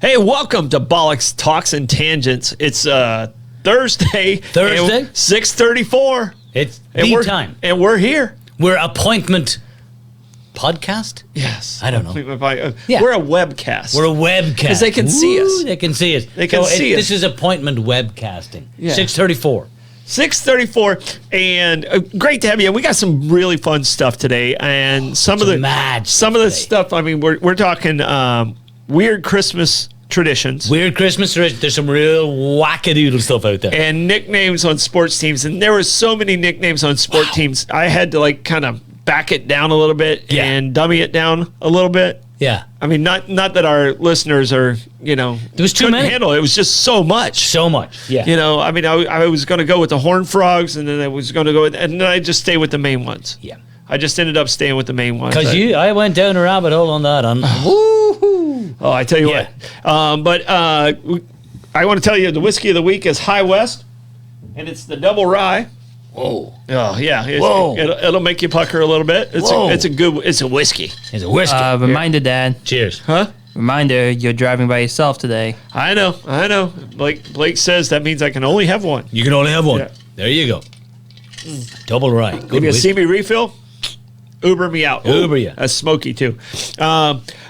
Hey, welcome to Bollox Talks and Tangents. It's Thursday. 6:34. It's the time. And we're here. We're appointment podcast? Yes. I don't know. Yeah. We're a webcast. We're a webcast. Because they can see us. They can see us. They can see us. This is appointment webcasting. Yeah. 6:34. 6:34, and great to have you. We got some really fun stuff today, and some of the stuff. I mean, we're talking weird Christmas traditions. Weird Christmas traditions. There's some real wackadoodle stuff out there. And nicknames on sports teams. And there were so many nicknames on sport teams. I had to kind of back it down a little bit and dummy it down a little bit. Yeah. I mean, not that our listeners are, there was too many. Handle it. It was just so much. So much. Yeah. I mean, I was going to go with the Horned Frogs, and then I was going to go with, and then I just stay with the main ones. Yeah. I just ended up staying with the main ones. Because I went down a rabbit hole on that. Woohoo! Oh, I tell you what. But I want to tell you the whiskey of the week is High West, and it's the double rye. Whoa! Oh yeah! Whoa! It'll make you pucker a little bit. It's a whiskey. It's a whiskey. Reminder, Dad. Cheers. Huh? Reminder, you're driving by yourself today. I know. Blake says that means I can only have one. You can only have one. Yeah. There you go. Double rye. Good Maybe a CB refill. Uber me out. Uber you. That's smoky too.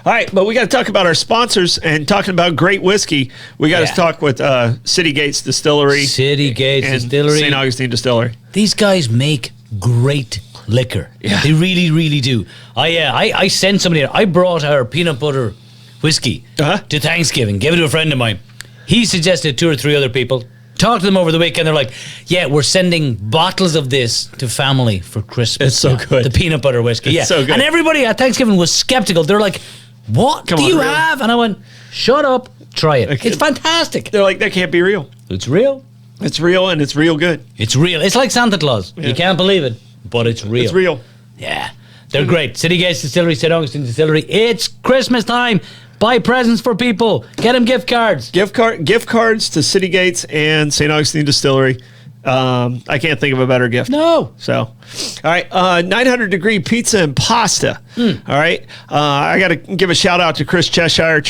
All right, but we got to talk about our sponsors and talking about great whiskey. We got to talk with City Gates Distillery. City Gates and Distillery. St. Augustine Distillery. These guys make great liquor. Yeah. They really, really do. I sent somebody. I brought our peanut butter whiskey to Thanksgiving. Gave it to a friend of mine. He suggested 2 or 3 other people. Talked to them over the weekend. They're like, yeah, we're sending bottles of this to family for Christmas. It's so good. The peanut butter whiskey. It's so good. And everybody at Thanksgiving was skeptical. They're like, what do you have? And I went, shut up, try it. It's fantastic. They're like, that can't be real. It's real. It's real, and it's real good. It's real. It's like Santa Claus. Yeah. You can't believe it, but it's real. It's real. Yeah. They're great. City Gates Distillery, St. Augustine Distillery. It's Christmas time. Buy presents for people. Get them gift cards. Gift cards to City Gates and St. Augustine Distillery. I can't think of a better gift. No. So, all right. 900-degree pizza and pasta. All right. I got to give a shout out to Chris Cheshire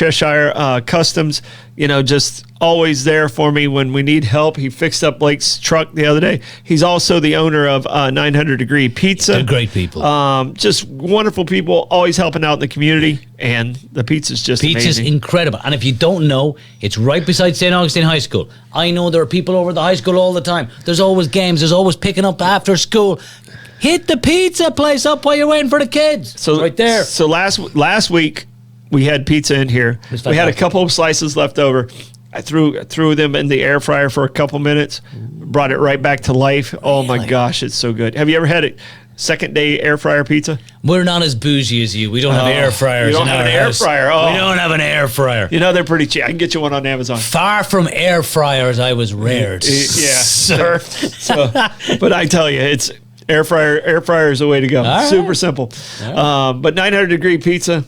Customs. Just always there for me when we need help. He fixed up Blake's truck the other day. He's also the owner of 900-degree Pizza. They're great people. Just wonderful people, always helping out in the community. And the pizza's just amazing. Pizza's incredible. And if you don't know, it's right beside St. Augustine High School. I know there are people over the high school all the time. There's always games. There's always picking up after school. Hit the pizza place up while you're waiting for the kids. So right there. So last week we had pizza in here. We had a couple of slices left over. I threw them in the air fryer for a couple minutes. Brought it right back to life. Oh my gosh, it's so good. Have you ever had it? Second day air fryer pizza? We're not as bougie as you. We don't have air fryers. You don't have an air fryer. Oh. We don't have an air fryer. They're pretty cheap. I can get you one on Amazon. Far from air fryers, I was reared. Yeah, sir. But I tell you, it's air fryer. Air fryer is the way to go. All Super right. simple. But 900-degree pizza.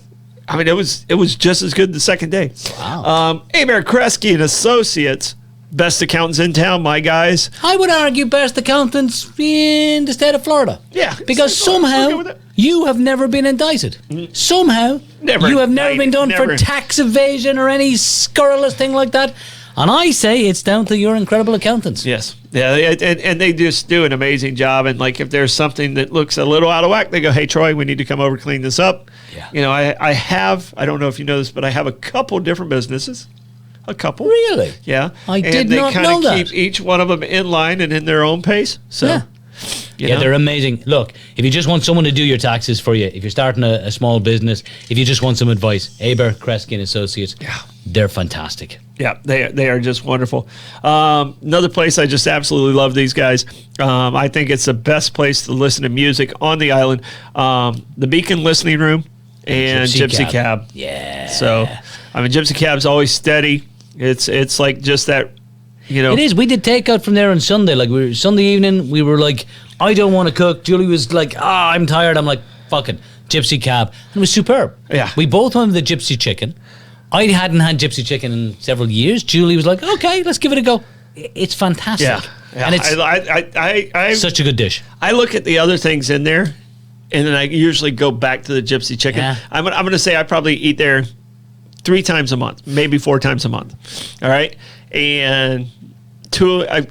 I mean, it was just as good the second day. Wow. Abare, Kresge and Associates. Best accountants in town, my guys. I would argue best accountants in the state of Florida. Yeah. Because somehow you have never been indicted. Somehow you have never been done for tax evasion or any scurrilous thing like that. And I say it's down to your incredible accountants. Yes. Yeah, and they just do an amazing job. And if there's something that looks a little out of whack, they go, hey, Troy, we need to come over clean this up. Yeah. I don't know if you know this, but I have a couple different businesses. A couple. Really? Yeah. I did not know that. And they kind of keep each one of them in line and in their own pace. So, Yeah, they're amazing. Look, if you just want someone to do your taxes for you, if you're starting a small business, if you just want some advice, Abare, Kresge and Associates, they're fantastic. Yeah, they are just wonderful. Another place I just absolutely love these guys. I think it's the best place to listen to music on the island. The Beacon Listening Room and Gypsy Cab. Yeah. So, I mean, Gypsy Cab's always steady. It's like just that, It is. We did takeout from there on Sunday. Like Sunday evening, we were like, I don't want to cook. Julie was like, I'm tired. I'm like, fucking Gypsy Cab. And it was superb. Yeah. We both went with the Gypsy Chicken. I hadn't had Gypsy Chicken in several years. Julie was like, okay, let's give it a go. It's fantastic. Yeah. And it's such a good dish. I look at the other things in there, and then I usually go back to the Gypsy Chicken. Yeah. I'm going to say I probably eat there 3 times a month, maybe 4 times a month. All right. And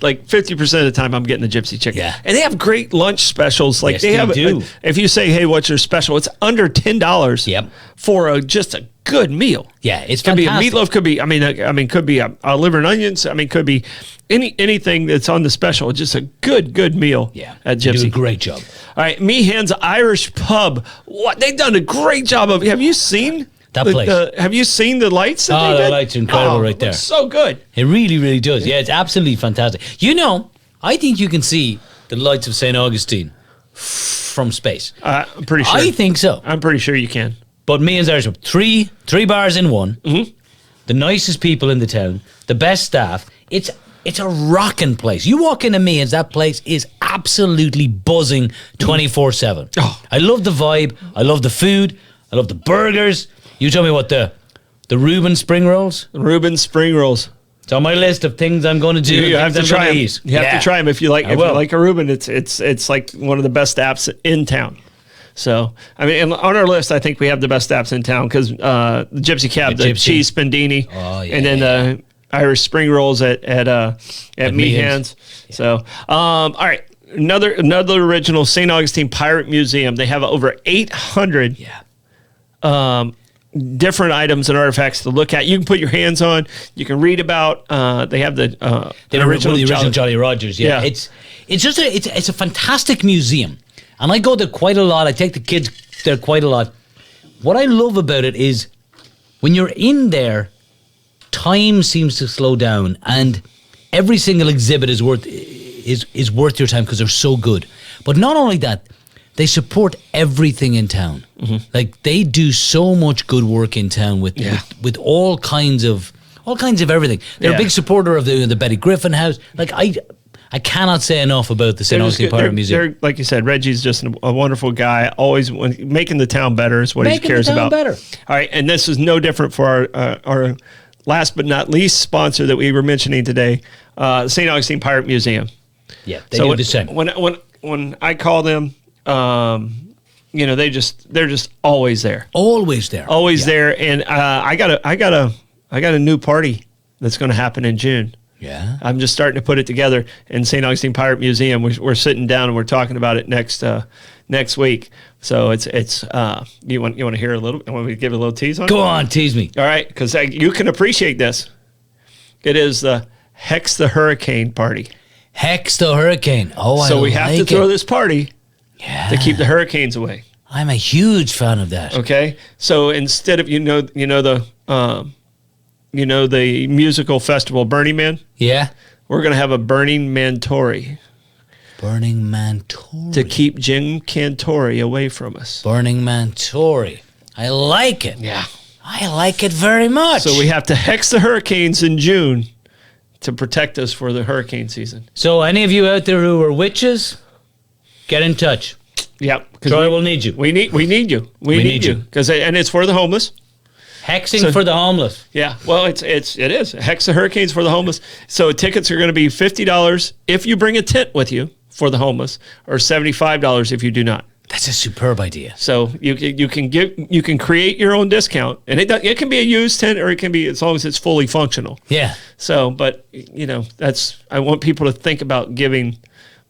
like 50% of the time I'm getting the Gypsy Chicken. Yeah. And they have great lunch specials. Like Yes, they have, do. If you say, hey, what's your special? It's under $10 Yep. for just a good meal. Yeah, it's could fantastic. be a meatloaf, could be, could be a liver and onions. Could be anything that's on the special. Just a good meal. Yeah. At They Gypsy. do a great job. All right, Meehan's Irish Pub. What they've done a great job of. Have you seen That place? Have you seen the lights? That Oh, they the did? lights are incredible right it looks there. So good. It really, really does. Yeah, it's absolutely fantastic. I think you can see the lights of St. Augustine from space. I'm pretty sure. I think so. I'm pretty sure you can. But Meehan's Irish Pub, three bars in one. Mm-hmm. The nicest people in the town, the best staff. It's a rocking place. You walk into Meehan's, that place is absolutely buzzing 24/7. Oh. I love the vibe. I love the food. I love the burgers. You tell me what the Reuben spring rolls. Reuben spring rolls. It's on my list of things I'm going to do. You have to try them. Eat. You have to try them if you like. I If you will. like a Reuben, it's like one of the best apps in town. So and on our list, I think we have the best apps in town because the Gypsy Cab, the Gypsy. cheese spandini, and then the Irish spring rolls at Meehan's. Yeah. So all right, another original St. Augustine Pirate Museum. They have over 800 different items and artifacts to look at. You can put your hands on. You can read about. They have the original Jolly Rogers. Yeah, it's just it's a fantastic museum, and I go there quite a lot. I take the kids there quite a lot. What I love about it is when you're in there, time seems to slow down, and every single exhibit is worth your time because they're so good. But not only that, they support everything in town. Mm-hmm. Like they do so much good work in town with all kinds of everything. They're a big supporter of the Betty Griffin House. Like I cannot say enough about the St. Augustine Pirate Museum. They're, like you said, Reggie's just a wonderful guy. Always making the town better is what he cares about. Better. All right, and this is no different for our last but not least sponsor that we were mentioning today, St. Augustine Pirate Museum. Yeah, they do the same. When I call them, they're just always there. Always there. Always there. And I got a new party that's going to happen in June. Yeah. I'm just starting to put it together in St. Augustine Pirate Museum. We're sitting down and we're talking about it next week. So it's you want to hear a little? Want me to give a little tease on it? Go on, tease me. All right, because you can appreciate this. It is the Hex the Hurricane party. Hex the Hurricane. Oh, so we have to throw this party to keep the hurricanes away. I'm a huge fan of that. Okay, so instead of the musical festival Burning Man. Yeah. We're gonna have a Burning Mantori. Burning Mantori. To keep Jim Cantori away from us. Burning Mantori. I like it. Yeah. I like it very much. So we have to hex the hurricanes in June to protect us for the hurricane season. So any of you out there who are witches, get in touch. Yep. Troy will need you. We need you. We need you. And it's for the homeless. Hexing for the homeless. Yeah, well, it is. Hex the hurricanes for the homeless. So tickets are going to be $50 if you bring a tent with you for the homeless, or $75 if you do not. That's a superb idea. So you can create your own discount, and it can be a used tent, or it can be as long as it's fully functional. Yeah. So, but I want people to think about giving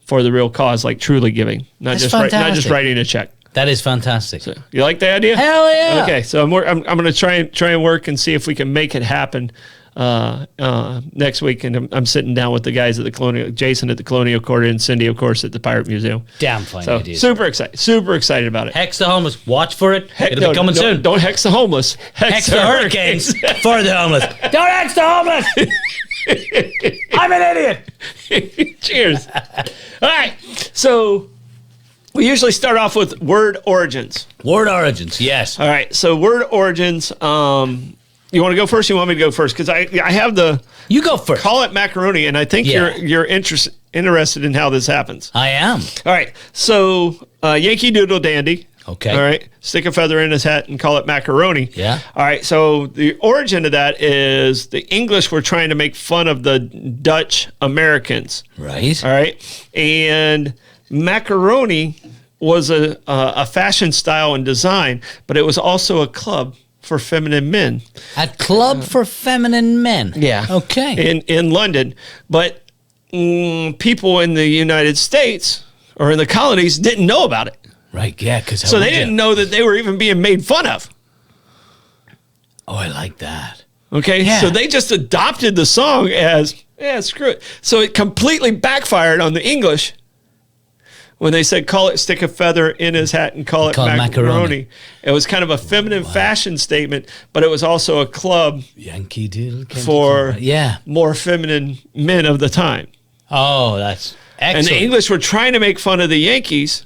for the real cause, like truly giving, not just writing a check. That is fantastic. So, you like the idea? Hell yeah! Okay, so I'm going to try and work and see if we can make it happen next week, and I'm sitting down with the guys at the Colonial, Jason at the Colonial Quarter, and Cindy, of course, at the Pirate Museum. Damn fine So idea. super excited about it. Hex the homeless. Watch for it. It'll be coming soon. Don't hex the homeless. Hex the hurricanes for the homeless. Don't hex the homeless. I'm an idiot. Cheers. All right. So we usually start off with word origins. Word origins, yes. All right. So word origins. You want to go first? You want me to go first? Because I have the You go first. call it macaroni, and I think Yeah. you're interested in how this happens. I am. All right. So Yankee Doodle Dandy. Okay. All right. Stick a feather in his hat and call it macaroni. Yeah. All right. So the origin of that is the English were trying to make fun of the Dutch Americans. Right. All right. And macaroni was a fashion style and design, but it was also a club for feminine men. A club for feminine men. Yeah. Okay. In London. But people in the United States or in the colonies didn't know about it. Right, yeah, because So they didn't know that they were even being made fun of. Oh, I like that. Okay, Yeah. so they just adopted the song as, screw it. So it completely backfired on the English when they said, stick a feather in his hat and call it macaroni. It was kind of a feminine fashion statement, but it was also a club Yankee Doodle. for Yeah. more feminine men of the time. Oh, that's And excellent. the English were trying to make fun of the Yankees,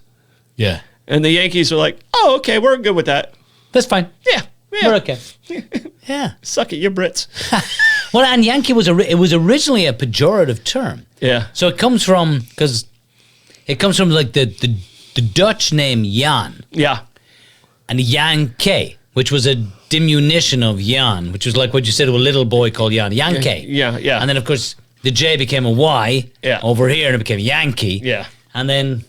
Yeah. and the Yankees were like, oh, okay, we're good with that. That's fine. Yeah. We're okay. Yeah. Suck it, you Brits. Well, and Yankee was it was originally a pejorative term. Yeah. So it comes from like the Dutch name Jan Yeah. and Yankee, which was a diminution of Jan, which was like what you said to a little boy called Jan. Yankee. Yeah, yeah. And then of course the J became a Y over here and it became Yankee. Yeah. And then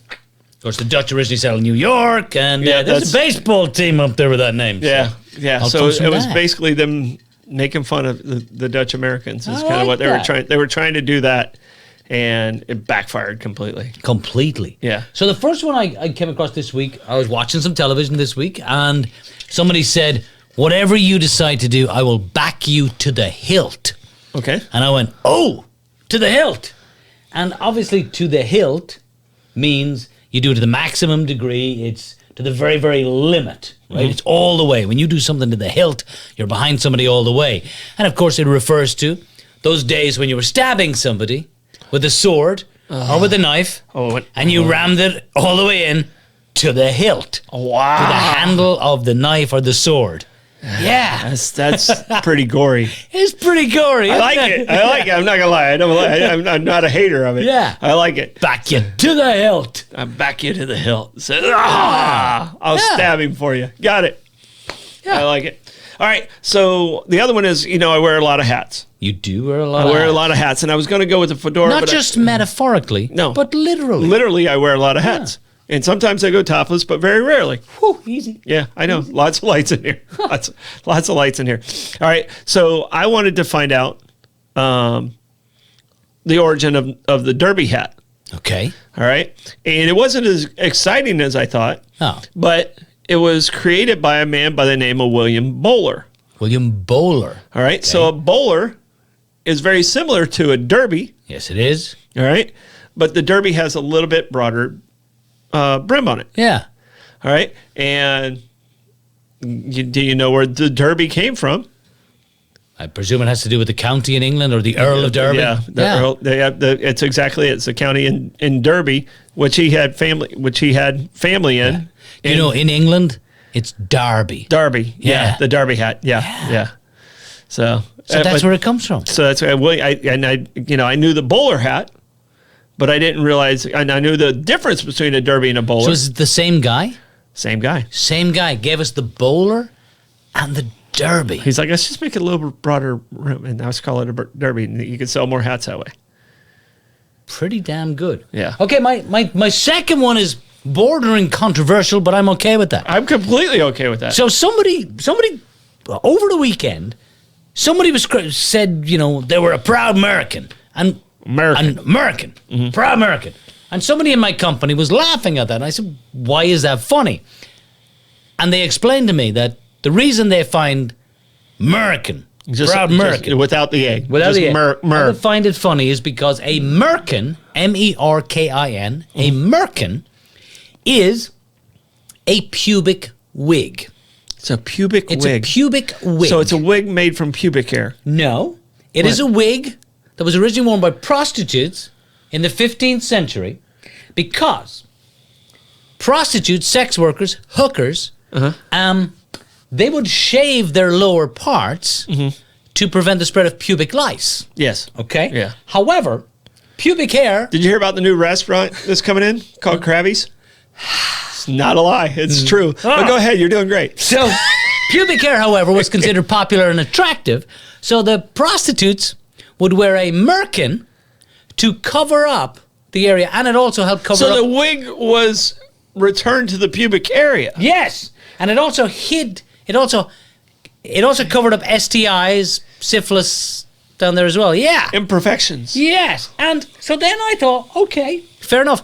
of course the Dutch originally settled in New York and Yeah, there's a baseball team up there with that name. Yeah. So. Yeah. I'll So come from it was that. basically them making fun of the Dutch Americans is I kind of like what they were that. trying. They were trying to do that, and it backfired completely. Completely. Yeah. So the first one I came across this week, I was watching some television this week, and somebody said, whatever you decide to do, I will back you to the hilt. Okay. And I went, oh, to the hilt. And obviously to the hilt means you do it to the maximum degree. It's to the very, very limit, right? Mm-hmm. It's all the way. When you do something to the hilt, you're behind somebody all the way. And of course it refers to those days when you were stabbing somebody with a sword or with a knife, and you rammed it all the way in to the hilt, Wow. to the handle of the knife or the sword. Yeah, That's pretty gory. it's pretty gory. I like it. I like it. I'm not gonna lie. I'm not a hater of it. Yeah. I like it. Back you to the hilt. I back you to the hilt. So, I'll stab him for you. Got it. Yeah. I like it. All right. So the other one is, I wear a lot of hats. You do wear a lot. I wear a lot of hats, and I was going to go with the fedora. Not but just metaphorically, No. but literally. literally, I wear a lot of hats, and sometimes I go topless, but very rarely. Whew, easy. Yeah, I know. Lots of lights in here. lots of lights in here. All right. So I wanted to find out the origin of the derby hat. Okay. All right. And it wasn't as exciting as I thought, but it was created by a man by the name of William Bowler. William Bowler. All right. So a bowler is very similar to a derby. Yes, it is. All right. But the derby has a little bit broader brim on it. Yeah. All right. And do you know where the derby came from? I presume it has to do with the county in England or the Earl of Derby. Yeah, Earl, it's exactly it's a county in Derby, which he had family in. You know, in England, it's Derby. Derby, Yeah. the Derby hat, yeah. So that's where it comes from. So that's why I knew the bowler hat, but I didn't realize, and I knew the difference between a derby and a bowler. So is it the same guy? Same guy. Same guy gave us the bowler and the derby. He's like, let's just make it a little broader room, and let's call it a derby, and you can sell more hats that way. Pretty damn good. Yeah. Okay, my second one is bordering controversial, but I'm okay with that. I'm completely okay with that. So somebody over the weekend, somebody said, they were a proud American and American, proud American, and somebody in my company was laughing at that. And I said, "Why is that funny?" And they explained to me that the reason they find American Proud American. Without the A. Without just the A. Mer. I find it funny is because a merkin, M-E-R-K-I-N, a merkin is a pubic wig. It's a pubic It's wig. a pubic wig. So it's a wig made from pubic hair. No. It is a wig that was originally worn by prostitutes in the 15th century because prostitutes, sex workers, hookers, they would shave their lower parts to prevent the spread of pubic lice. Yes. Okay? Yeah. However, pubic hair... Did you hear about the new restaurant that's coming in called Krabby's? It's not a lie. It's true. But go ahead. You're doing great. So, pubic hair, however, was considered popular and attractive. So the prostitutes would wear a merkin to cover up the area, and it also helped cover up... So the wig was returned to the pubic area. Yes, and it also hid... It also covered up STIs, syphilis down there as well. Yeah. Imperfections. Yes. And so then I thought, okay, fair enough.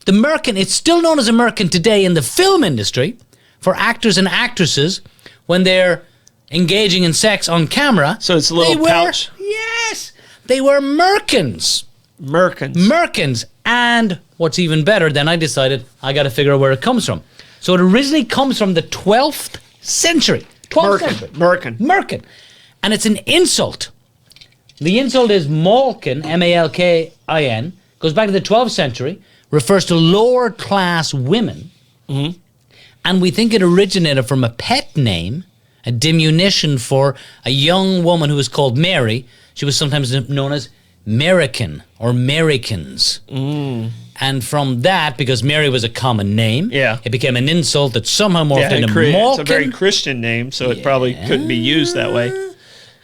The merkin, it's still known as a merkin today in the film industry for actors and actresses when they're engaging in sex on camera. So it's a little pouch. Yes. They wear merkins. Merkins. And what's even better, then I decided I got to figure out where it comes from. So it originally comes from the 12th century. 12th century. Merkin. And it's an insult. The insult is malkin, M-A-L-K-I-N, goes back to the 12th century, refers to lower class women. Mm-hmm. And we think it originated from a pet name, a diminution for a young woman who was called Mary. She was sometimes known as American or Americans. And from that, because Mary was a common name, it became an insult that somehow morphed into Malkin. It's a very Christian name, so it probably couldn't be used that way.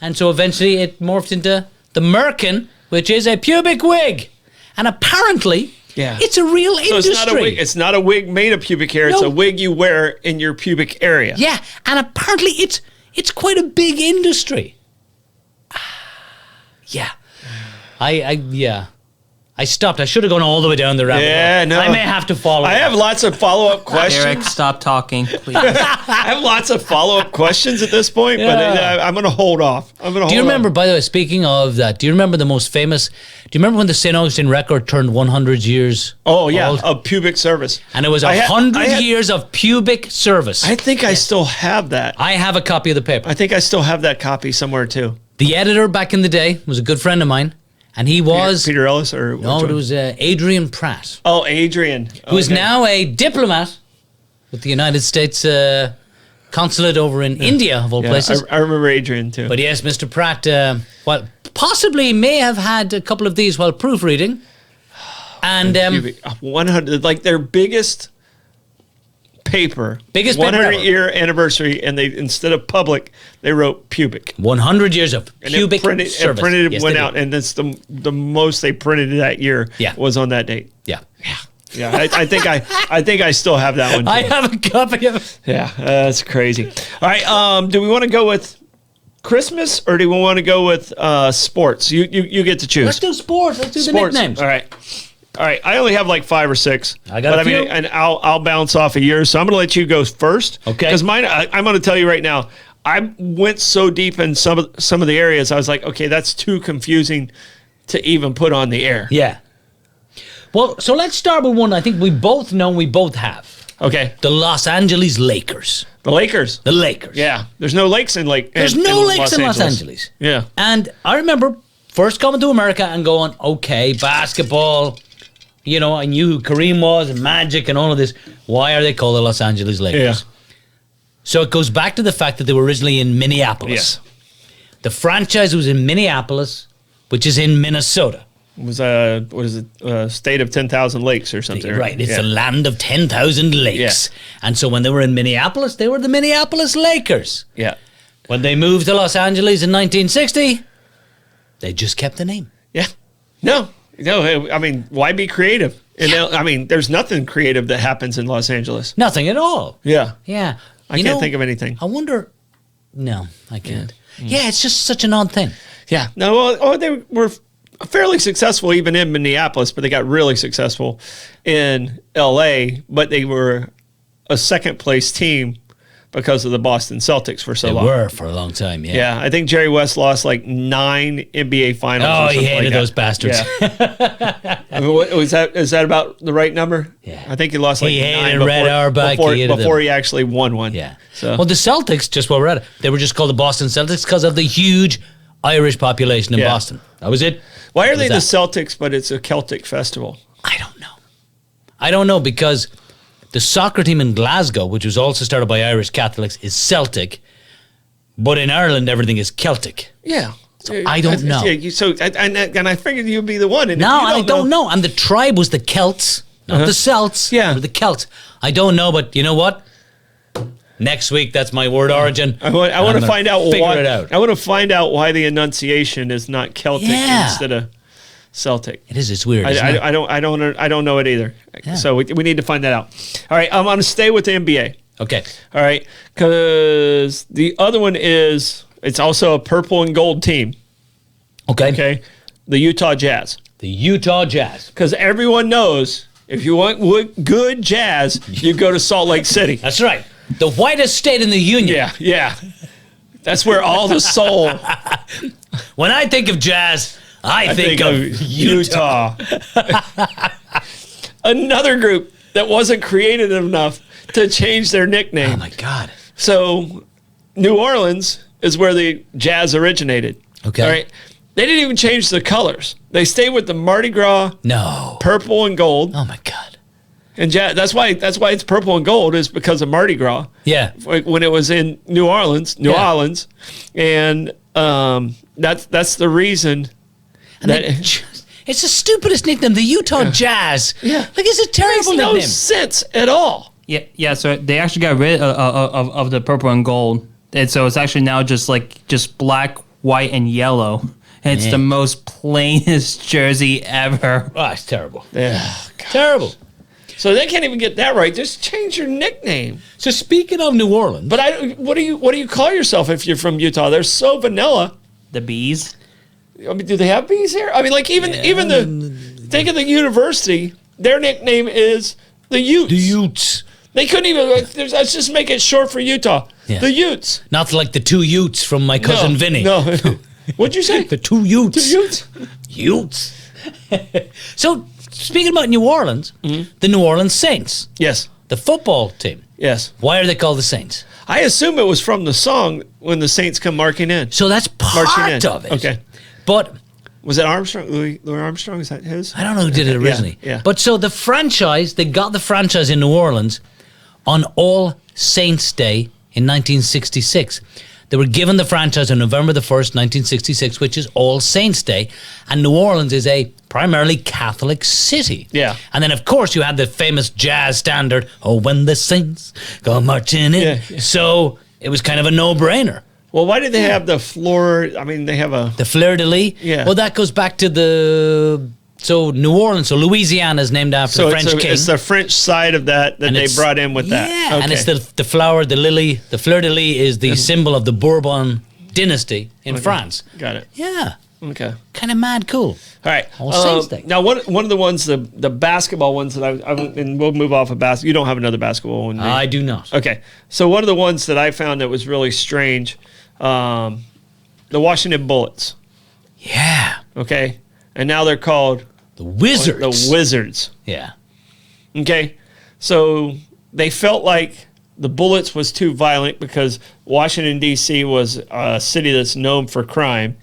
And so eventually it morphed into the merkin, which is a pubic wig. And apparently, it's a real industry. So it's not a wig made of pubic hair. No. It's a wig you wear in your pubic area. Yeah, and apparently it's quite a big industry. Yeah. I stopped. I should have gone all the way down the rabbit hole. Yeah, no. I may have to follow. I have lots of follow-up questions. Eric, stop talking, please. I have lots of follow-up questions at this point, but I'm going to hold off. Do you remember, by the way, speaking of that, do you remember the most famous, do you remember when the St. Augustine record turned 100 years old? Of pubic service. And it was 100 years of pubic service. I think I still have that. I have a copy of the paper. I think I still have that copy somewhere, too. The editor back in the day was a good friend of mine. And he was... Peter Ellis or... No, it was Adrian Pratt. Oh, Adrian. Who is now a diplomat with the United States consulate over in India, of all places. I remember Adrian, too. But yes, Mr. Pratt, possibly may have had a couple of these while proofreading. And... 100, like their biggest paper. 100-year anniversary, and they, instead of public, they wrote pubic. 100 years of pubic service. It printed, went out, and that's the most they printed that year was on that date. Yeah. I think I still have that one, too. I have a copy of it. Yeah, that's crazy. All right, do we want to go with Christmas, or do we want to go with sports? You get to choose. Let's do sports. Let's do the nicknames. All right, I only have like 5 or 6. I got a few. and I'll bounce off of yours. So I'm going to let you go first. Okay. Because mine, I'm going to tell you right now, I went so deep in some of the areas, I was like, okay, that's too confusing to even put on the air. Yeah. Well, so let's start with one I think we both know and we both have. Okay. The Los Angeles Lakers. The Lakers. Yeah. There's no lakes in There's no lakes in Los Angeles. Yeah. And I remember first coming to America and going, okay, basketball. You know, I knew who Kareem was and Magic and all of this. Why are they called the Los Angeles Lakers? Yeah. So it goes back to the fact that they were originally in Minneapolis. Yes. The franchise was in Minneapolis, which is in Minnesota. It was state of 10,000 lakes or something. Right. It's a land of 10,000 lakes. Yeah. And so when they were in Minneapolis, they were the Minneapolis Lakers. Yeah. When they moved to Los Angeles in 1960, they just kept the name. Yeah. No, I mean, why be creative? And I mean, there's nothing creative that happens in Los Angeles. Nothing at all. Yeah. Yeah. I can't think of anything. I wonder. No, I can't. Yeah, it's just such an odd thing. Yeah. No, they were fairly successful even in Minneapolis, but they got really successful in L.A., but they were a second place team because of the Boston Celtics for so They long. were for a long time, yeah. Yeah, I think Jerry West lost like 9 NBA finals. Oh, or he something hated like that. those bastards. Yeah. I mean, is that about the right number? Yeah. I think he lost like He 9 hated Red Auerbach, before, he hated before them. he actually won one. Yeah. So Well, the Celtics, just while we're at it, they were just called the Boston Celtics because of the huge Irish population in Yeah. Boston. That was it. why are What they was the that? Celtics, but it's a Celtic festival? I don't know because the soccer team in Glasgow, which was also started by Irish Catholics, is Celtic, but in Ireland everything is Celtic. Yeah. I don't know. Yeah, and I figured you'd be the one. And if No, you I don't know. And the tribe was the Celts, not the Celts. Yeah. They were the Celts. I don't know, but you know what? Next week, that's my word origin. I want to find out figure why. it out. I want to find out why the enunciation is not Celtic Yeah. instead of Celtic. It is. It's weird. isn't it? I don't know it either. Yeah. So we need to find that out. All right, I'm going to stay with the NBA. Okay. All right, because the other one it's also a purple and gold team. Okay. Okay, the Utah Jazz. The Utah Jazz. Because everyone knows if you want good jazz, you go to Salt Lake City. That's right. The whitest state in the union. Yeah. That's where all the soul. When I think of jazz, I think of Utah. Another group that wasn't creative enough to change their nickname. Oh my God. So, New Orleans is where the Jazz originated. Okay. All right. They didn't even change the colors. They stayed with the Mardi Gras No. purple and gold. Oh my God. And jazz, that's why it's purple and gold is because of Mardi Gras. Yeah. When it was in New Orleans, and that's the reason. And it's the stupidest nickname, the Utah Jazz. Yeah. Like, it's a terrible Makes no nickname. sense at all. Yeah. So they actually got rid of the purple and gold, and so it's actually now just black, white, and yellow. And it's Yeah. the most plainest jersey ever. Oh, it's terrible. Yeah. Terrible. So they can't even get that right. Just change your nickname. So speaking of New Orleans, But what do you call yourself if you're from Utah? They're so vanilla. The bees. I mean, do they have bees here? I mean, like even think of the university. Their nickname is the Utes. the Utes. They couldn't even. Let's just make it short for Utah. Yeah. The Utes. Not like the two Utes from my cousin Vinny. No. What'd you say? The two Utes. The Utes. Utes. So speaking about New Orleans, the New Orleans Saints, Yes. the football team. Yes. Why are they called the Saints? I assume it was from the song when the Saints come marching in. So that's part of it. Okay. But Was it Armstrong? Louis Armstrong? Is that his? I don't know who did it originally. Yeah. But so the franchise, they got the franchise in New Orleans on All Saints Day in 1966. They were given the franchise on November the 1st, 1966, which is All Saints Day. And New Orleans is a primarily Catholic city. Yeah. And then, of course, you had the famous jazz standard, "Oh, when the Saints go marching in." Yeah. So it was kind of a no-brainer. Well, why did they have the floor? I mean, they have a. The fleur-de-lis? Yeah. Well, that goes back to so New Orleans, so Louisiana is named after the French king. It's the French side of that And they it's- brought in with that. Yeah, Okay. and it's the flower, the lily. The fleur-de-lis is the symbol of the Bourbon dynasty in France. Got it. Yeah, Okay. kind of mad cool. All right. All Saints Day. Now, one of the ones, the basketball ones that and we'll move off of basketball. You don't have another basketball one. do you? I do not. Okay. So one of the ones that I found that was really strange, the Washington Bullets. Yeah, Okay. And now they're called the Wizards. the Wizards. Yeah, Okay. So they felt like the Bullets was too violent because Washington, D.C. was a city that's known for crime.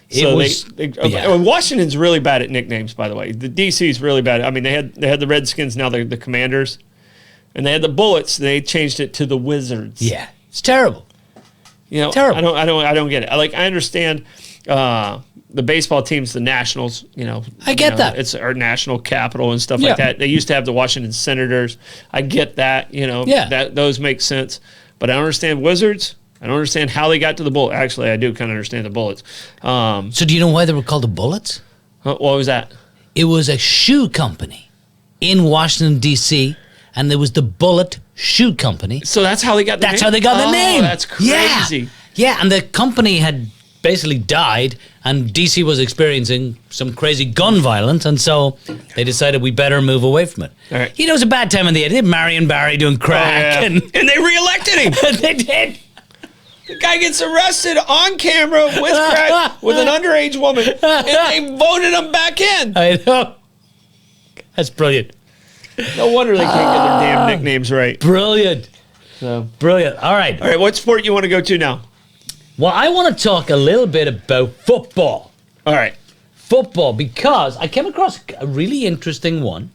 So yeah. Washington's really bad at nicknames, by the way. The D.C.'s really bad. I mean, they had the Redskins, now they're the Commanders. And they had the Bullets, they changed it to the Wizards. yeah, it's terrible. You know, Terrible. I don't get it. I understand the baseball team's the Nationals, I get that. It's our national capital and stuff Yeah. like that. They used to have the Washington Senators. I get that, Yeah. that those make sense. But I don't understand Wizards. I don't understand how they got to the Bullets. Actually, I do kind of understand the Bullets. So do you know why they were called the Bullets? What was that? It was a shoe company in Washington, D.C., and there was the Bullet Shoe Company. So that's how they got the name? That's how they got the name. That's crazy. Yeah, and the company had basically died, and DC was experiencing some crazy gun violence, and so they decided we better move away from it. All right. You know, it was a bad time in the 80s. Marion Barry doing crack. And they reelected him. They did. The guy gets arrested on camera with crack with an underage woman, and they voted him back in. I know. That's brilliant. No wonder they can't get their damn nicknames right. Brilliant. So. Brilliant. All right. All right, what sport you want to go to now? Well, I want to talk a little bit about football. All right. Football, because I came across a really interesting one,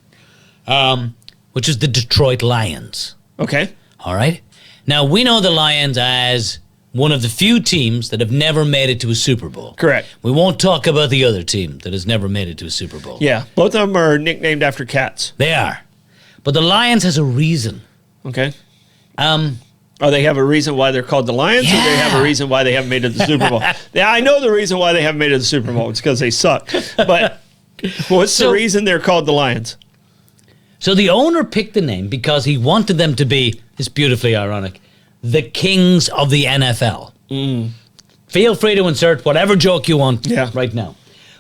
which is the Detroit Lions. Okay. All right. Now, we know the Lions as one of the few teams that have never made it to a Super Bowl. Correct. We won't talk about the other team that has never made it to a Super Bowl. Yeah, both of them are nicknamed after cats. They are. But the Lions has a reason. Okay. They have a reason why they're called the Lions, or they have a reason why they haven't made it to the Super Bowl? Yeah, I know the reason why they haven't made it to the Super Bowl. It's because they suck. But what's the reason they're called the Lions? So the owner picked the name because he wanted them to be, it's beautifully ironic, the kings of the NFL. Feel free to insert whatever joke you want right now.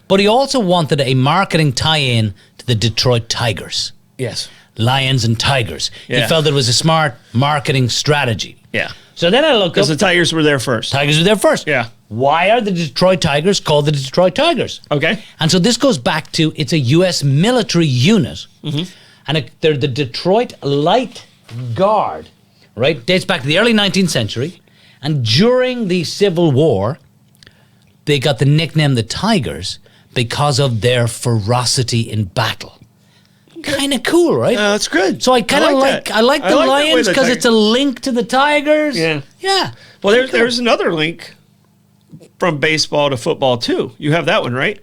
But he also wanted a marketing tie-in to the Detroit Tigers. Yes. Lions and Tigers. Yeah. He felt it was a smart marketing strategy. Yeah. So then I looked up. Because the Tigers were there first. Tigers were there first. Yeah. Why are the Detroit Tigers called the Detroit Tigers? Okay. And so this goes back to, it's a U.S. military unit. And they're the Detroit Light Guard, right? Dates back to the early 19th century. And during the Civil War, they got the nickname the Tigers because of their ferocity in battle. Kind of cool, right? That's good. So I kind of like that. I like the Lions because it's a link to the Tigers. Yeah. Yeah. Well, there's another link from baseball to football, too. You have that one, right?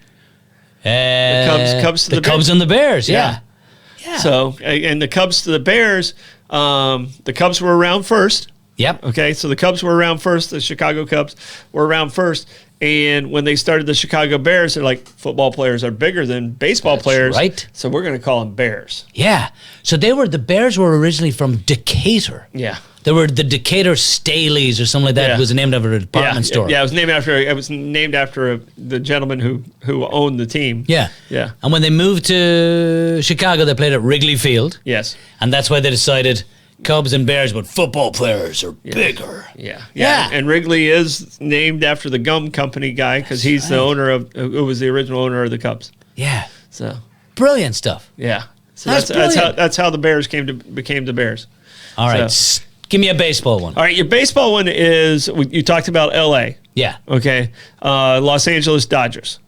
The Cubs to the Cubs Bears. and the Bears, yeah. So, and the Cubs to the Bears, the Cubs were around first. Yep. Okay, so the Cubs were around first. The Chicago Cubs were around first. And when they started the Chicago Bears, they're like, football players are bigger than baseball players. Right. So we're going to call them Bears. Yeah. So the Bears were originally from Decatur. Yeah. They were the Decatur Staleys or something like that. Yeah. It was named after a department store. Yeah, it was named after the gentleman who owned the team. Yeah. Yeah. And when they moved to Chicago, they played at Wrigley Field. Yes. And that's why they decided Cubs and Bears, but football players are bigger. Yeah. And Wrigley is named after the gum company guy because he's the owner who was the original owner of the Cubs. Yeah. So brilliant stuff. yeah. So That's brilliant. that's how the Bears became the Bears. All right. So. Give me a baseball one. All right, your baseball one is you talked about L.A. Yeah. Okay. Los Angeles Dodgers.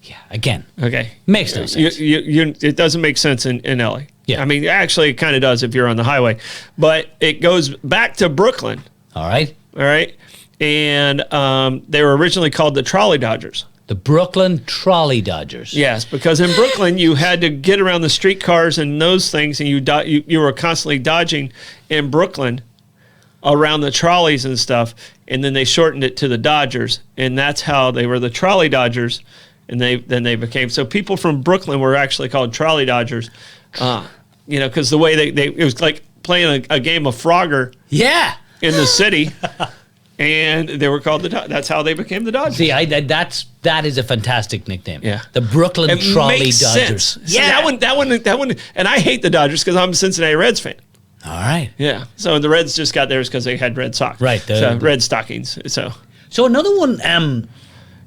Yeah. Again. Okay. Makes no sense. It doesn't make sense in L.A. Yeah. I mean, actually, it kind of does if you're on the highway. But it goes back to Brooklyn. All right. All right. And they were originally called the Trolley Dodgers. The Brooklyn Trolley Dodgers. Yes, because in Brooklyn, you had to get around the streetcars and those things, and you were constantly dodging in Brooklyn around the trolleys and stuff. And then they shortened it to the Dodgers. And that's how they were the Trolley Dodgers. And then they became, so people from Brooklyn were actually called Trolley Dodgers. Because the way it was like playing a game of Frogger in the city, and they were called that's how they became the Dodgers. See, that is a fantastic nickname. Yeah, the Brooklyn Trolley makes Dodgers. Sense. Yeah, that one, and I hate the Dodgers because I'm a Cincinnati Reds fan. All right. Yeah, so the Reds just got theirs because they had red socks. Right. Red stockings. So another one.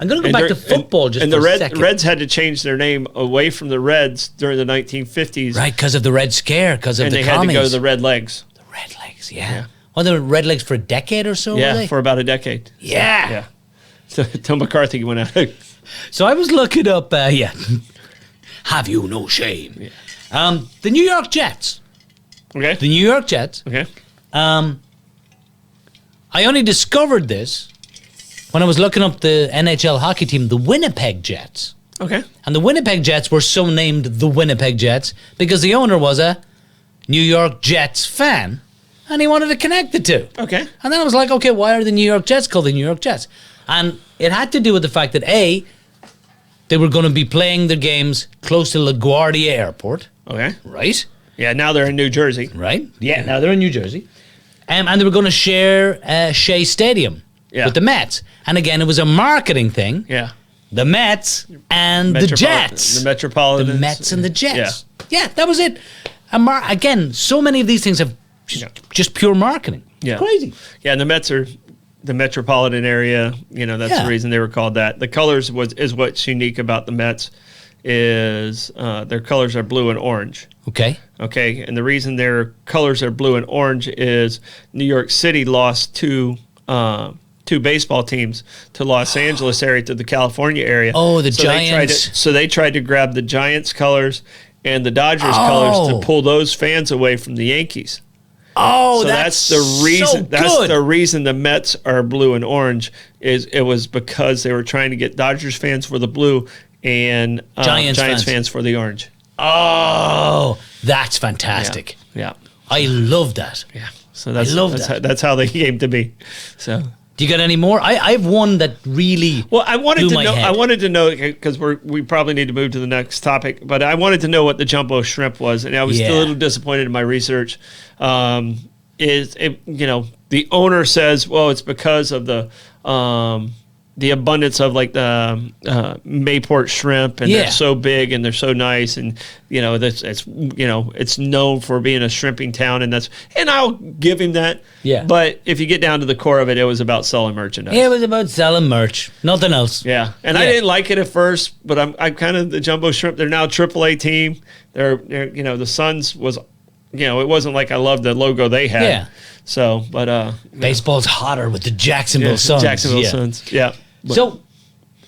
I'm going to go back to football just for a second. Reds had to change their name away from the Reds during the 1950s. Right, because of the Red Scare, because of the commies. And they had to go to the Red Legs. The Red Legs, yeah. Well, they were Red Legs for a decade or so, were they? For about a decade. Yeah. So Tom McCarthy went out. So I was looking up, have you no shame? Yeah. The New York Jets. Okay. The New York Jets. Okay. I only discovered this when I was looking up the NHL hockey team, the Winnipeg Jets. Okay. And the Winnipeg Jets were so named the Winnipeg Jets because the owner was a New York Jets fan and he wanted to connect the two. Okay. And then I was like, okay, why are the New York Jets called the New York Jets? And it had to do with the fact that they were going to be playing their games close to LaGuardia Airport. Okay. Right? Yeah, now they're in New Jersey. Right? Yeah, now they're in New Jersey. And they were going to share Shea Stadium. Yeah. with the Mets. And again, it was a marketing thing. Yeah. The Mets and the Jets. The Metropolitans. The Mets and the Jets. Yeah, that was it. Again, so many of these things have just pure marketing. Yeah. Crazy. Yeah, and the Mets are the metropolitan area. That's the reason they were called that. The colors is what's unique about the Mets is their colors are blue and orange. Okay. Okay, and the reason their colors are blue and orange is New York City lost two baseball teams to Los Angeles area, to the California area. Oh, the Giants. They tried to grab the Giants colors and the Dodgers colors to pull those fans away from the Yankees. Oh, so that's the reason. So that's the reason the Mets are blue and orange. It was because they were trying to get Dodgers fans for the blue and Giants fans for the orange. Oh, that's fantastic. Yeah. I love that. Yeah. So that's how they came to be. So. Do you got any more? I have one that really I wanted blew to my know. head. I wanted to know because we probably need to move to the next topic. But I wanted to know what the jumbo shrimp was, and I was still a little disappointed in my research. The owner says, well, it's because of the abundance of like the Mayport shrimp, and they're so big and they're so nice, and it's known for being a shrimping town, and I'll give him that. Yeah. But if you get down to the core of it, it was about selling merchandise. It was about selling merch, nothing else. Yeah, and I didn't like it at first, but I'm kind of the jumbo shrimp. They're now AAA team. They're the Suns was, it wasn't like I loved the logo they had. Yeah. So, but baseball's hotter with the Jacksonville Suns. Jacksonville Suns. Yeah. But, so,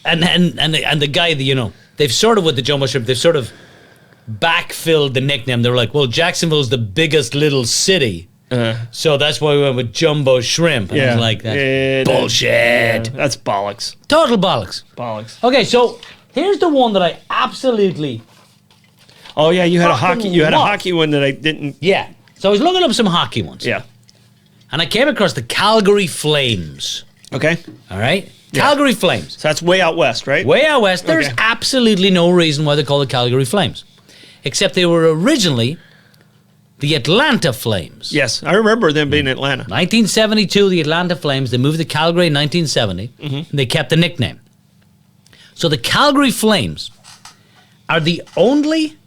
and the guy that they've sort of with the jumbo shrimp, they've sort of backfilled the nickname. They were like, well, Jacksonville's the biggest little city. So that's why we went with jumbo shrimp. And I was like, that's bullshit. That's bollocks. Total bollocks. Bollocks. Okay, so here's the one that I absolutely. Oh yeah, you had a hockey. You had a love. hockey one that I didn't. Yeah. So I was looking up some hockey ones. Yeah. And I came across the Calgary Flames. Okay. All right. Yeah. Calgary Flames. So that's way out west, right? Way out west. There's Okay. absolutely no reason why they call it Calgary Flames, except they were originally the Atlanta Flames. Yes, I remember them being in Atlanta. 1972, the Atlanta Flames. They moved to Calgary in 1970. And they kept the nickname. So the Calgary Flames are the only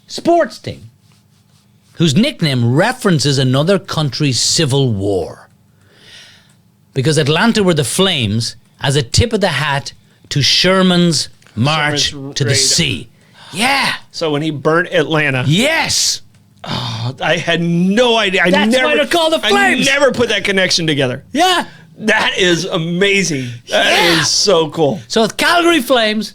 sports team whose nickname references another country's civil war. Because Atlanta were the Flames as a tip of the hat to Sherman's march to the sea. Yeah. So when he burnt Atlanta, Yes. I had no idea. That's why they're called the Flames. I never put that connection together. Yeah. That is amazing. That is so cool. So it's Calgary Flames,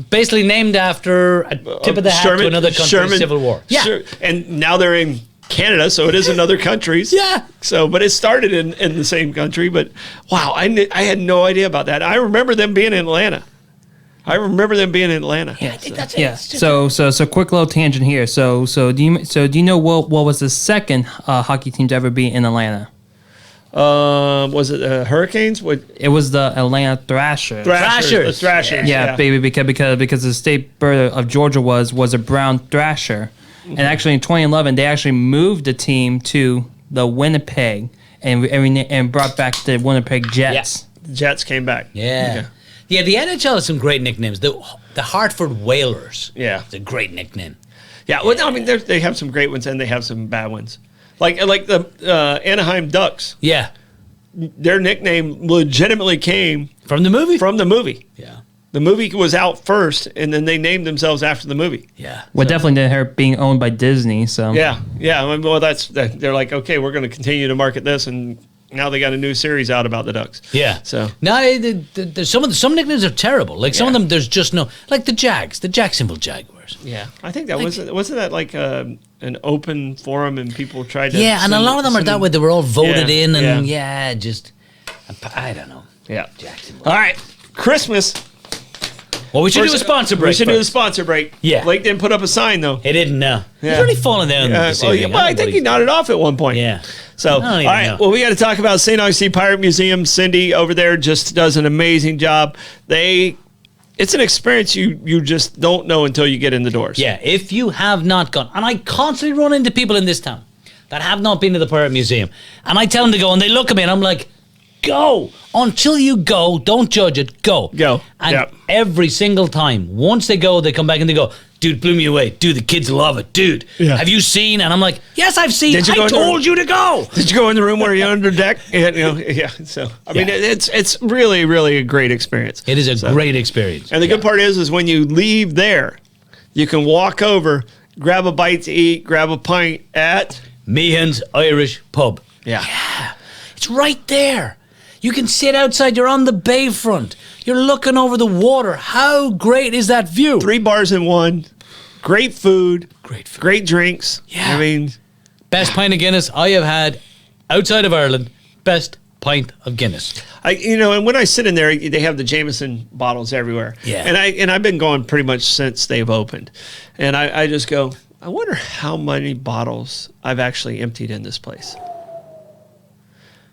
basically named after a tip of the hat to another country's civil war. Yeah. Sure. And now they're in Canada, so it is in other countries. Yeah. So, but it started in the same country. But wow, I had no idea about that. I remember them being in Atlanta. Yeah, I think that's it. Yeah. It's just So quick little tangent here. So do you know what was the second hockey team to ever be in Atlanta? Was it Hurricanes? It was the Atlanta Thrashers. The Thrashers. Yeah, baby, because the state bird of Georgia was a brown thrasher, and actually in 2011 they actually moved the team to the Winnipeg and brought back the Winnipeg Jets. The Jets came back. Yeah. Yeah, the NHL has some great nicknames. The Hartford Whalers. Yeah. It's a great nickname. Yeah. Well, I mean, they have some great ones and they have some bad ones. Like the Anaheim Ducks. Yeah. Their nickname legitimately came From the movie? Yeah. Yeah. The movie was out first, and then they named themselves after the movie. Yeah. Well, definitely didn't hurt being owned by Disney. So Yeah. I mean, well, they're like, okay, we're going to continue to market this, and now they got a new series out about the Ducks. Yeah. So no, there's some nicknames are terrible. Like some of them, there's just no, like the Jacksonville Jaguars. yeah, I think that wasn't that like an open forum and people tried to. Yeah, and a lot of them are that way. They were all voted in, and yeah. I don't know. Yeah. Jacksonville. All right, Christmas. Well, we should do a sponsor break. We should do a first. sponsor break. Yeah. Blake didn't put up a sign though. He didn't know. Yeah. He's really fallen down this evening. I think he nodded off at one point. Yeah. So, all I don't even right. know. Well, we got to talk about St. Augustine Pirate Museum. Cindy over there just does an amazing job. It's an experience you just don't know until you get in the doors. Yeah, if you have not gone, and I constantly run into people in this town that have not been to the Pirate Museum, and I tell them to go, and they look at me, and I'm like, go. Until you go, don't judge it, go. Go. And Yep. every single time, once they go, they come back and they go, dude, blew me away. Dude, the kids love it. Dude, Yeah. have you seen? And I'm like, yes, I've seen. Did you go I in the- told you to go. Did you go in the room where you're under deck? Yeah. So I mean, Yeah. it's really, really a great experience. It is a great experience. And the good part is when you leave there, you can walk over, grab a bite to eat, grab a pint at Meehan's Irish Pub. Yeah. It's right there. You can sit outside. You're on the bayfront. You're looking over the water. How great is that view? 3 bars in one. Great food. Great drinks. Yeah. I mean, Best pint of Guinness I have had outside of Ireland. Best pint of Guinness. and when I sit in there, they have the Jameson bottles everywhere. Yeah. And I've been going pretty much since they've opened. And I just go, I wonder how many bottles I've actually emptied in this place.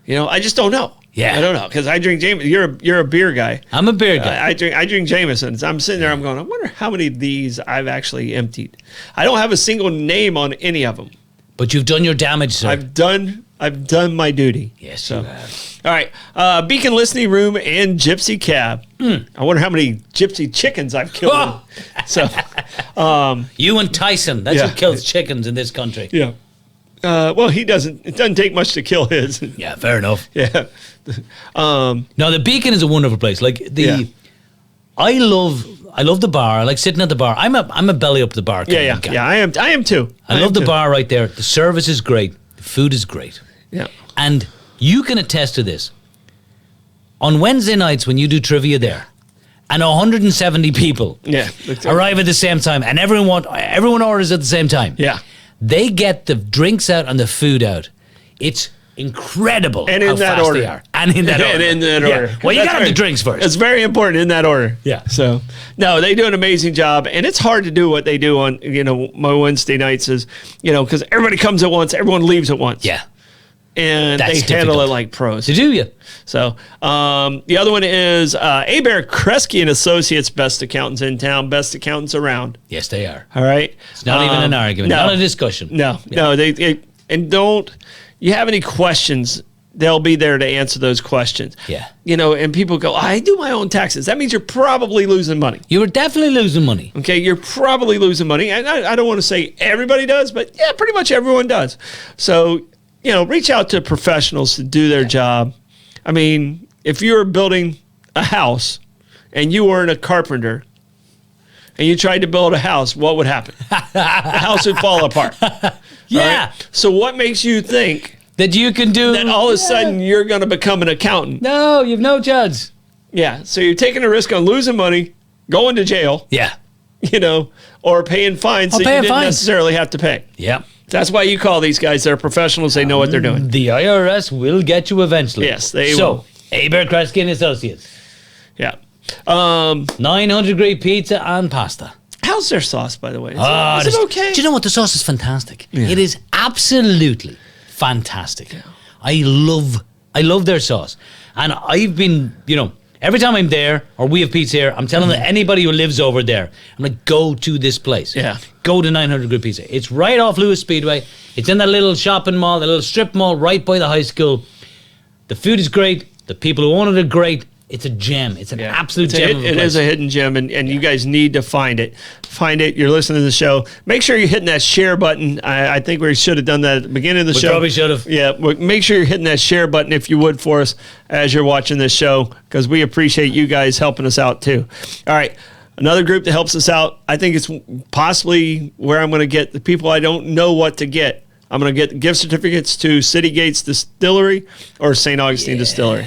I just don't know. Yeah. I don't know because I drink Jameson. You're a beer guy. I'm a beer guy. I drink Jamesons. I'm sitting there. I'm going. I wonder how many of these I've actually emptied. I don't have a single name on any of them. But you've done your damage, sir. I've done my duty. Yes, So, you have. all right. Beacon Listening Room and Gypsy Cab. I wonder how many gypsy chickens I've killed. Oh. So, You and Tyson. That's Yeah. who kills chickens in this country. yeah. Well, he doesn't. It doesn't take much to kill his. Yeah, fair enough. Yeah. No, the Beacon is a wonderful place. Like Yeah. I love the bar. I like sitting at the bar. I'm a belly up the bar kind Yeah. of guy. Yeah. I am too. I love am the too. bar right there. The service is great. The food is great. Yeah. And you can attest to this. On Wednesday nights when you do trivia there, and 170 people Yeah. arrive at the same time, and everyone orders at the same time. Yeah. They get the drinks out and the food out. It's incredible And how in that fast order. they are. And in that order. And in that Yeah. order. Well, you That's got to have very- the drinks first. It's very important in that order. Yeah. So, no, they do an amazing job. And it's hard to do what they do on, my Wednesday nights is, because everybody comes at once, everyone leaves at once. Yeah. And That's they handle difficult. it like pros. To do you? So, the other one is Abare, Kresge and Associates, best accountants in town, best accountants around. Yes, they are. All right. It's not even an argument. No. Not a discussion. No, and don't you have any questions? They'll be there to answer those questions. Yeah. And people go, I do my own taxes. That means you're probably losing money. You were definitely losing money. Okay, you're probably losing money. And I don't want to say everybody does, but yeah, pretty much everyone does. So, reach out to professionals to do their job. I mean, if you're building a house and you weren't a carpenter and you tried to build a house, what would happen? The house would fall apart. Yeah. Right? So what makes you think That you can do. that all of a sudden you're going to become an accountant? No, you've no chance. Yeah. So you're taking a risk on losing money, going to jail, Yeah. or paying fines that you paying didn't fines. necessarily have to pay. Yeah. That's why you call these guys. They're professionals. They know what they're doing. The IRS will get you eventually. Yes, they so, will. Abare, Kresge and Associates. Yeah. 900 degree pizza and pasta. How's their sauce, by the way? Is This- it okay? Do you know what? The sauce is fantastic. It is absolutely fantastic. I love their sauce. And I've been, every time I'm there or we have pizza here, I'm telling anybody who lives over there, I'm like, go to this place. Yeah. Go to 900 degree pizza. It's right off Lewis Speedway. It's in that little shopping mall, that little strip mall right by the high school. The food is great. The people who own it are great. It's a gem. It's an absolute gem. It is a hidden gem, and you guys need to find it. Find it. You're listening to the show. Make sure you're hitting that share button. I think we should have done that at the beginning of the show. Probably should have. Yeah. Make sure you're hitting that share button if you would for us as you're watching this show, because we appreciate you guys helping us out too. All right. Another group that helps us out, I think it's possibly where I'm going to get the people I don't know what to get. I'm going to get gift certificates to City Gates Distillery or St. Augustine Distillery.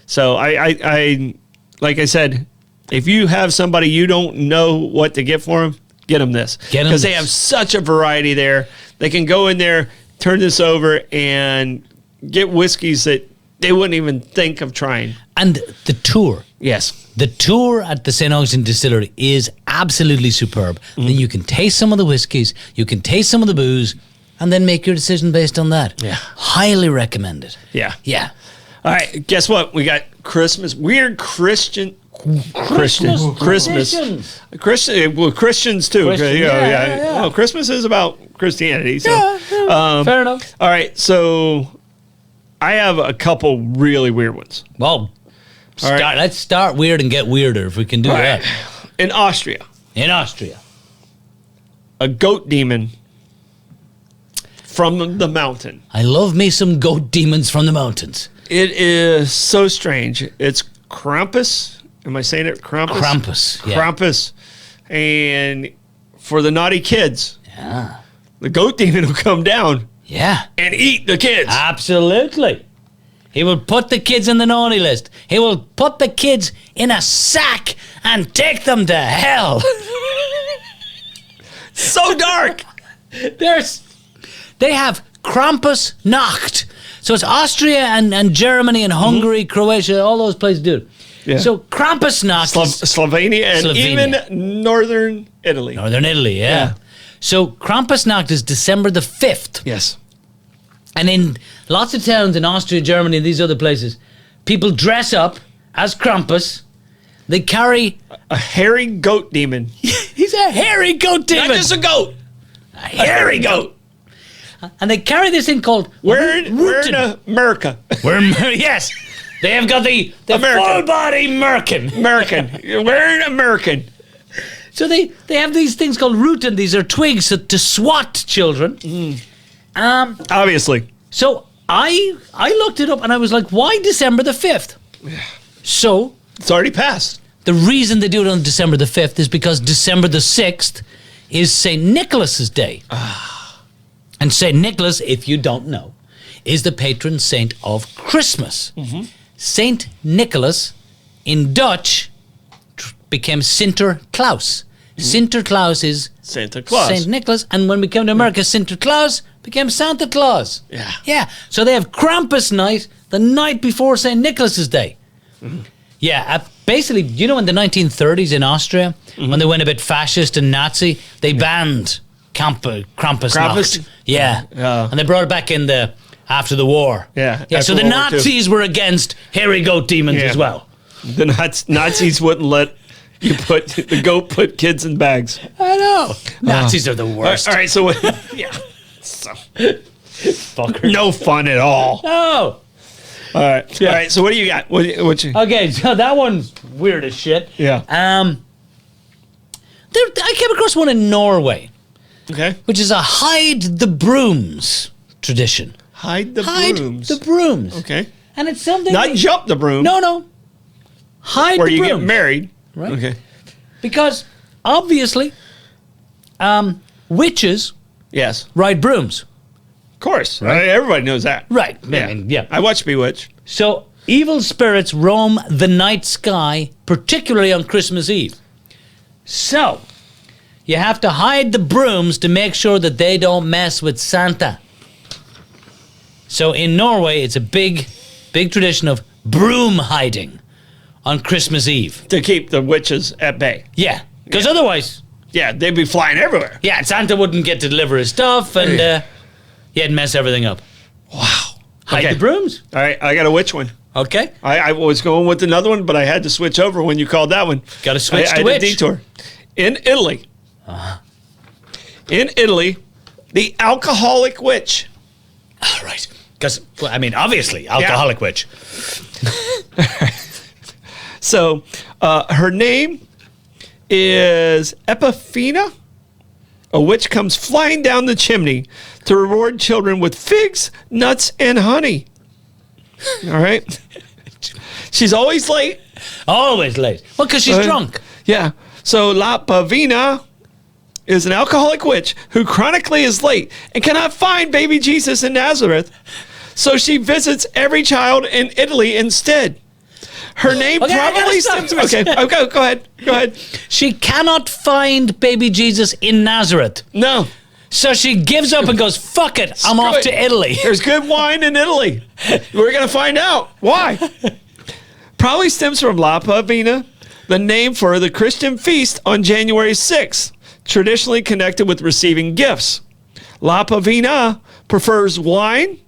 So I like I said, if you have somebody you don't know what to get for them, get them this. Because they have such a variety there. They can go in there, turn this over, and get whiskeys that they wouldn't even think of trying. And the tour. Yes. The tour at the St. Augustine Distillery is absolutely superb. Then you can taste some of the whiskeys, you can taste some of the booze, and then make your decision based on that. Yeah. Highly recommended. Yeah. Yeah. All right. Guess what? We got Christmas. Weird Christmas. Christians. Well, Christians too. Christian, yeah. Well, Christmas is about Christianity. So, Fair enough. all right. So I have a couple really weird ones. Well, All right. let's start weird and get weirder if we can do All that. right. In Austria, In Austria. a goat demon from the mountain. I love me some goat demons from the mountains. It is so strange. It's Krampus. Am I saying it? Krampus? Krampus. Yeah. Krampus. And for the naughty kids, Yeah. the goat demon will come down Yeah. and eat the kids. Absolutely. He will put the kids in the naughty list. He will put the kids in a sack and take them to hell. So dark. They have Krampus Nacht. So it's Austria and Germany and Hungary, Croatia, all those places do it. Yeah. So Krampus Nacht is Slovenia and Slovenia. even northern Italy. Northern Italy, yeah. Yeah. So Krampus Nacht is December the 5th. Yes. And in lots of towns in Austria, Germany, and these other places, people dress up as Krampus. They carry... A hairy goat demon. He's a hairy goat demon. Not just a goat. A hairy goat. And they carry this thing called... We're in America. Yes. They have got the American. full-body Merkin. American. We're in American. So they have these things called rutin. These are twigs to swat children. Obviously. So I looked it up and I was like, why December the 5th? So It's already passed. the reason they do it on December the 5th is because December the 6th is St. Nicholas's Day. And St. Nicholas, if you don't know, is the patron saint of Christmas. St. Nicholas in Dutch became Sinterklaas. Sinterklaas is Santa Claus. St. Nicholas, and when we came to America, Sinterklaas became Santa Claus. Yeah. Yeah. So they have Krampus night the night before St. Nicholas's Day. Yeah. Basically, you know, in the 1930s in Austria, when they went a bit fascist and Nazi, they banned Krampus Krampus? Nacht. Yeah. And they brought it back in after the war. Yeah, Yeah. So after the World War II. Nazis were against hairy goat demons Yeah. as well. The Nazis wouldn't let you the goat put kids in bags. I know. Nazis are the worst. All right, so what? Yeah. So, Fucker. no fun at all. No. All right. Yeah. All right, so what do you got? What you? Okay, so that one's weird as shit. Yeah. I came across one in Norway, Okay. which is a hide the brooms tradition. Hide the Hide brooms. the brooms. Okay. And it's something... Not jump the broom. No. Hide Where the you brooms. get married. Right. Okay. Because, obviously, witches Yes. ride brooms. Of course. Right. Everybody knows that. Right. Yeah. I mean, yeah. I watched Bewitched. So, evil spirits roam the night sky, particularly on Christmas Eve. So, you have to hide the brooms to make sure that they don't mess with Santa. So, in Norway, it's a big tradition of broom hiding on Christmas Eve. To keep the witches at bay. Yeah, because otherwise, Yeah, they'd be flying everywhere. yeah, Santa wouldn't get to deliver his stuff and he'd mess everything up. Wow. Hide Okay. the brooms. All right, I got a witch one. Okay. I was going with another one, but I had to switch over when you called that one. Gotta switch I to had which? a detour. In Italy. In Italy, the alcoholic witch. All right. Because, well, I mean, obviously, alcoholic witch. So her name is Epifina. A witch comes flying down the chimney to reward children with figs, nuts, and honey. All right. She's always late. Always late. Well, because she's drunk. Yeah. So La Pavina is an alcoholic witch who chronically is late and cannot find baby Jesus in Nazareth. So she visits every child in Italy instead. Her name Okay, I probably gotta stems. stop. Okay, go ahead. Go ahead. She cannot find baby Jesus in Nazareth. No. So she gives up and goes, fuck it, I'm Screw off it. to Italy. There's good wine in Italy. We're going to find out. Why? Probably stems from La Pavina, the name for the Christian feast on January 6th, traditionally connected with receiving gifts. La Pavina prefers wine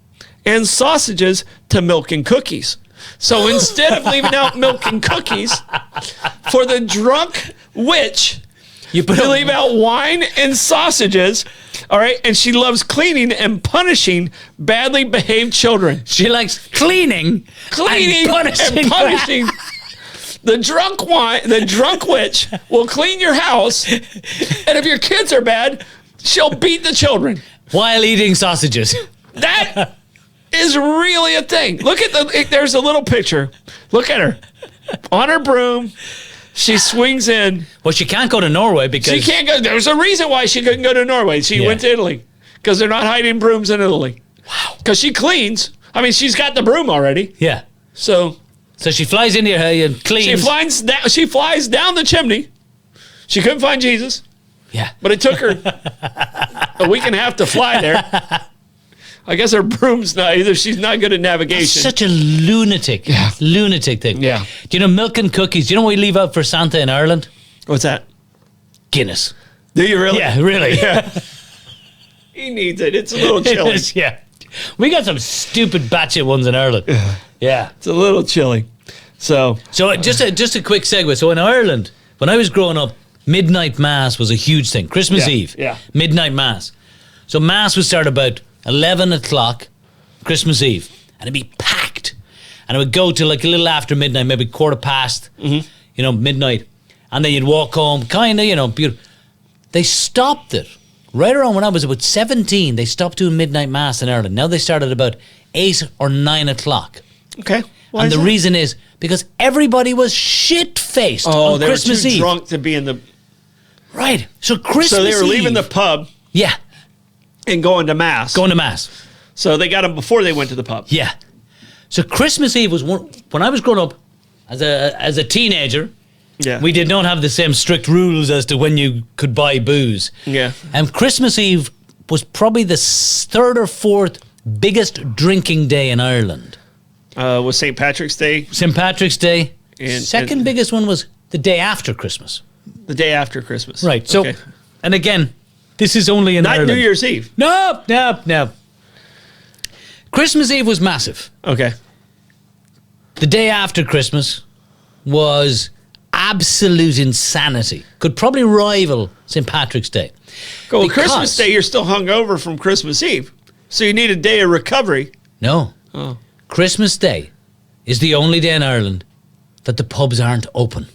and sausages to milk and cookies. So instead of leaving out milk and cookies for the drunk witch, You leave out wine and sausages. All right. And she loves cleaning and punishing badly behaved children. She likes cleaning And punishing. The drunk witch will clean your house. And if your kids are bad, she'll beat the children. While eating sausages. That is really a thing. Look at there's a little picture. Look at her. On her broom. She swings in. Well, she can't go to Norway because... She can't go. There's a reason why she couldn't go to Norway. She went to Italy. Because they're not hiding brooms in Italy. Wow. Because she cleans. I mean, she's got the broom already. Yeah. So she flies into here and cleans. She flies down the chimney. She couldn't find Jesus. Yeah. But it took her a week and a half to fly there. I guess her broom's not either. She's not good at navigation. Such a lunatic thing. Yeah. Do you know milk and cookies? Do you know what we leave out for Santa in Ireland? What's that? Guinness. Do you really? Yeah, really. Yeah. He needs it. It's a little chilly. Yeah. We got some stupid batshit ones in Ireland. Yeah. It's a little chilly. So just a quick segue. So in Ireland, when I was growing up, midnight mass was a huge thing. Christmas Eve. Yeah. Midnight mass. So mass would start about 11 o'clock Christmas Eve, and it'd be packed, and it would go to like a little after midnight, maybe quarter past, midnight, and then you'd walk home, kind of, beautiful. They stopped it right around when I was about 17. They stopped doing midnight mass in Ireland. Now they start at about 8 or 9 o'clock. Okay. And the reason is because everybody was shit-faced on Christmas Eve. They were too drunk to be in the... Right. So Christmas Eve... So they were leaving the pub... Yeah. And going to mass. So they got them before they went to the pub. Yeah. So Christmas Eve was when I was growing up as a teenager. Yeah. We did not have the same strict rules as to when you could buy booze. Yeah. And Christmas Eve was probably the third or fourth biggest drinking day in Ireland. Was St. Patrick's Day. St. Patrick's Day. And Second biggest one was the day after Christmas. The day after Christmas. Right. So, and again, this is only in Ireland. Not New Year's Eve. No. Christmas Eve was massive. Okay. The day after Christmas was absolute insanity. Could probably rival St. Patrick's Day. Well, Christmas Day, you're still hungover from Christmas Eve. So you need a day of recovery. No. Oh. Christmas Day is the only day in Ireland that the pubs aren't open.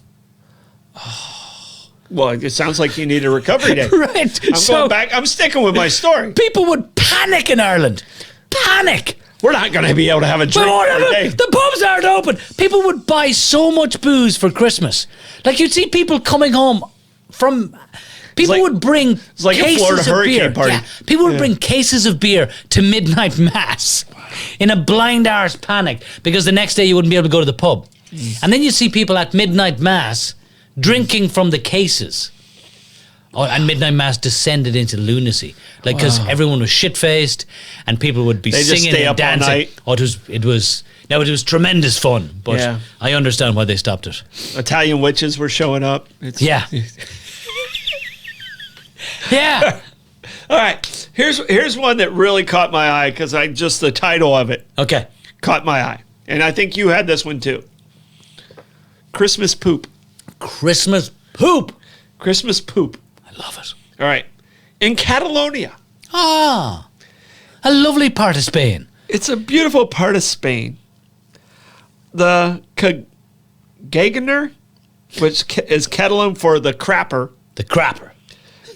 Well, it sounds like you need a recovery day. Right. I'm going back. I'm sticking with my story. People would panic in Ireland. Panic. We're not going to be able to have a drink every day. The pubs aren't open. People would buy so much booze for Christmas. Like you'd see people coming home from... People would bring it's like cases a Florida of hurricane beer. party. Yeah. People would bring cases of beer to midnight mass in a blind arse panic because the next day you wouldn't be able to go to the pub. And then you see people at midnight mass drinking from the cases. Oh, and midnight mass descended into lunacy, like because everyone was shit faced and people would be singing and dancing. All night. Oh, it was tremendous fun, but I understand why they stopped it. Italian witches were showing up. Yeah. Yeah. All right. Here's one that really caught my eye because just the title of it. Okay. Caught my eye, and I think you had this one too. Christmas poop. Christmas poop. Christmas poop. I love it. All right. In Catalonia. Ah, a lovely part of Spain. It's a beautiful part of Spain. The caganer, which is Catalan for the crapper. The crapper.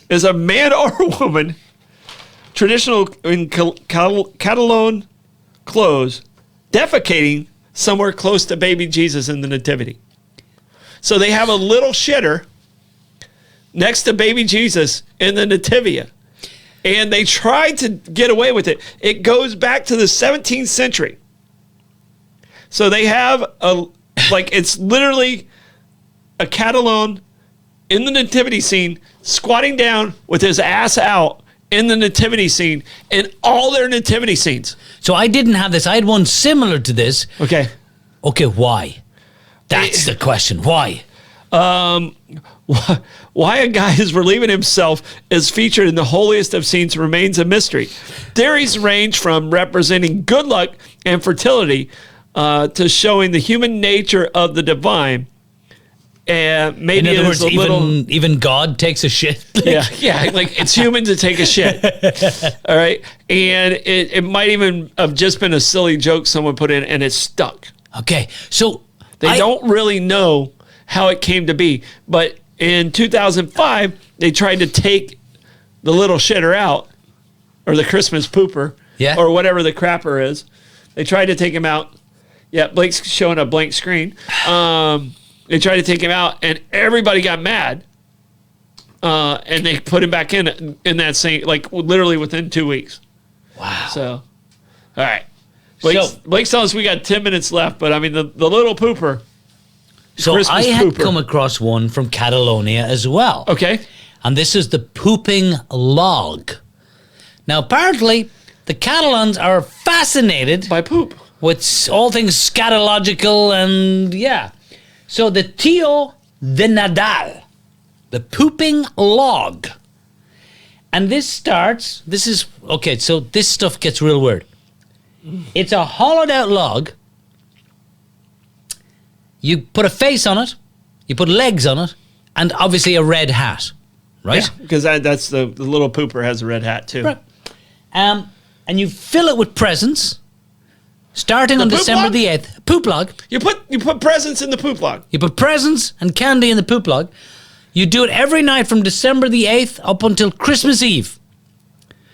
Is a man or a woman, traditional in Catalan clothes, defecating somewhere close to baby Jesus in the nativity. So they have a little shitter next to baby Jesus in the nativia. And they tried to get away with it. It goes back to the 17th century. So they have it's literally a Catalan in the nativity scene, squatting down with his ass out in the nativity scene in all their nativity scenes. So I didn't have this. I had one similar to this. Okay. Okay, why? That's the question. Why? Why a guy is relieving himself is featured in the holiest of scenes remains a mystery. Theories range from representing good luck and fertility to showing the human nature of the divine. maybe In other words, a little. even God takes a shit. Yeah, like it's human to take a shit. All right. And it might even have just been a silly joke someone put in and it stuck. Okay, so They don't really know how it came to be. But in 2005, they tried to take the little shitter out, or the Christmas pooper, or whatever the crapper is. They tried to take him out. Yeah, Blake's showing a blank screen. They tried to take him out, and everybody got mad. And they put him back in that same, like literally within 2 weeks. Wow. So, all right. Blake's telling us we got 10 minutes left, but I mean, the little pooper. So Christmas I had pooper. come across one from Catalonia as well. Okay. And this is the pooping log. Now, apparently, the Catalans are fascinated By poop. with all things scatological and, yeah. So the Tio de Nadal, the pooping log. And this is, okay, so this stuff gets real weird. It's a hollowed out log. You put a face on it, you put legs on it, and obviously a red hat, right? Because that's the little pooper has a red hat too. Right. And you fill it with presents, starting on poop December log? the 8th. Poop log. You put presents in the poop log. You put presents and candy in the poop log. You do it every night from December the 8th up until Christmas Eve.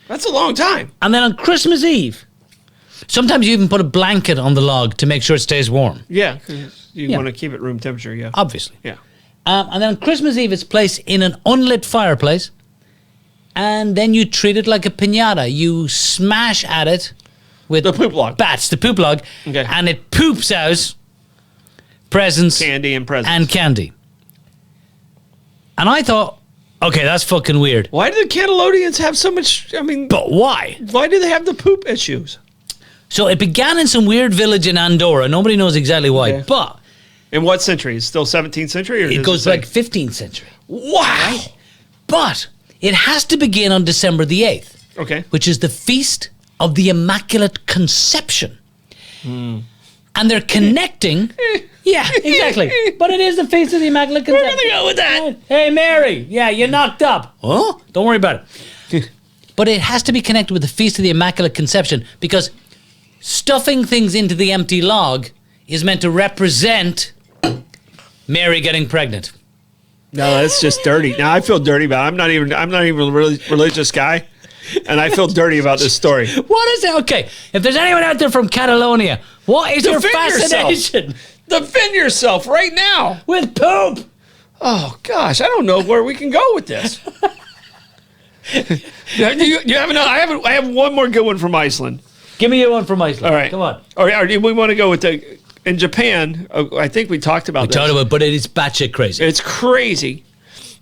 That's a long time. And then on Christmas Eve, sometimes you even put a blanket on the log to make sure it stays warm. Yeah, 'cause you want to keep it room temperature. Yeah. Obviously. Yeah. And then on Christmas Eve, it's placed in an unlit fireplace. And then you treat it like a piñata. You smash at it with The poop log. bats, the poop log, Okay. and it poops out presents Candy and presents. and candy. And I thought, okay, that's fucking weird. Why do the Catalonians have so much? I mean, But why? why do they have the poop issues? So it began in some weird village in Andorra. Nobody knows exactly why. Okay. But In what century? It's still 17th century? Or it does goes say- like 15th century. Wow. But it has to begin on December the 8th. Okay. Which is the Feast of the Immaculate Conception. And they're connecting. Yeah, exactly. But it is the Feast of the Immaculate Conception. We're gonna go with that. Hey, Mary. Yeah, you knocked up. Huh? Don't worry about it. But it has to be connected with the Feast of the Immaculate Conception because stuffing things into the empty log is meant to represent Mary getting pregnant. No, that's just dirty. Now I feel dirty about it. I'm not even a really religious guy, and I feel dirty about this story. What is it? Okay, if there's anyone out there from Catalonia, what is your Defend fascination Defend yourself right now. with poop? Oh gosh, I don't know where we can go with this. you have another, I have one more good one from Iceland. Give me one from Iceland. All right, Come on. All right, we want to go with in Japan. I think we talked about this. Talk about, but it is batshit crazy. It's crazy.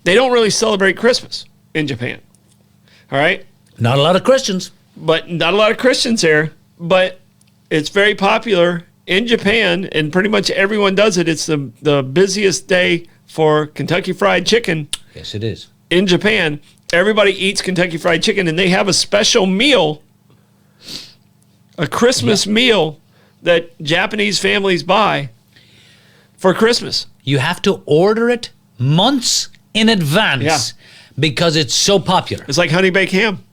They don't really celebrate Christmas in Japan. All right, Not a lot of Christians. but not a lot of Christians here. But it's very popular in Japan, and pretty much everyone does it. It's the busiest day for Kentucky Fried Chicken Yes, it is. in Japan. Everybody eats Kentucky Fried Chicken, and they have a special meal, a Christmas meal that Japanese families buy for Christmas. You have to order it months in advance Yeah. because it's so popular. It's like honey baked ham.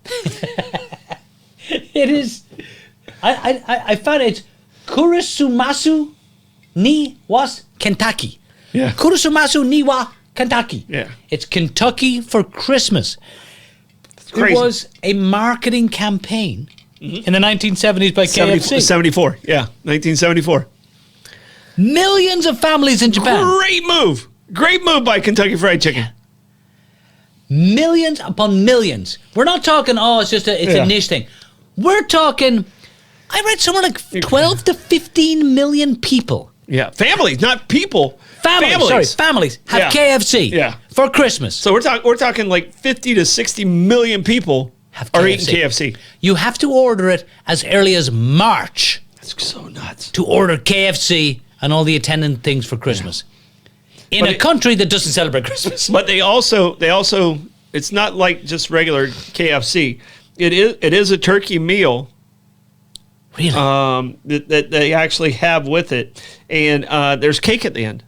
It is. I found it's Kurisumasu ni was Kentucky. Yeah. Kurisumasu ni wa Kentucky. Yeah. It's Kentucky for Christmas. Crazy. It was a marketing campaign in the 1970s by KFC. 74. Yeah, 1974. Millions of families in Japan. Great move. Great move by Kentucky Fried Chicken. Millions upon millions. We're not talking, it's Yeah. a niche thing. We're talking, I read somewhere like 12 to 15 million people. Yeah, families, not people. Families have Yeah. KFC Yeah. for Christmas. So we're talking like 50 to 60 million people Have are KFC. eating KFC. You have to order it as early as March That's so nuts. to order KFC and all the attendant things for Christmas. In But a country that doesn't celebrate Christmas. But they also it's not like just regular KFC. It is a turkey meal Really? that they actually have with it, and there's cake at the end.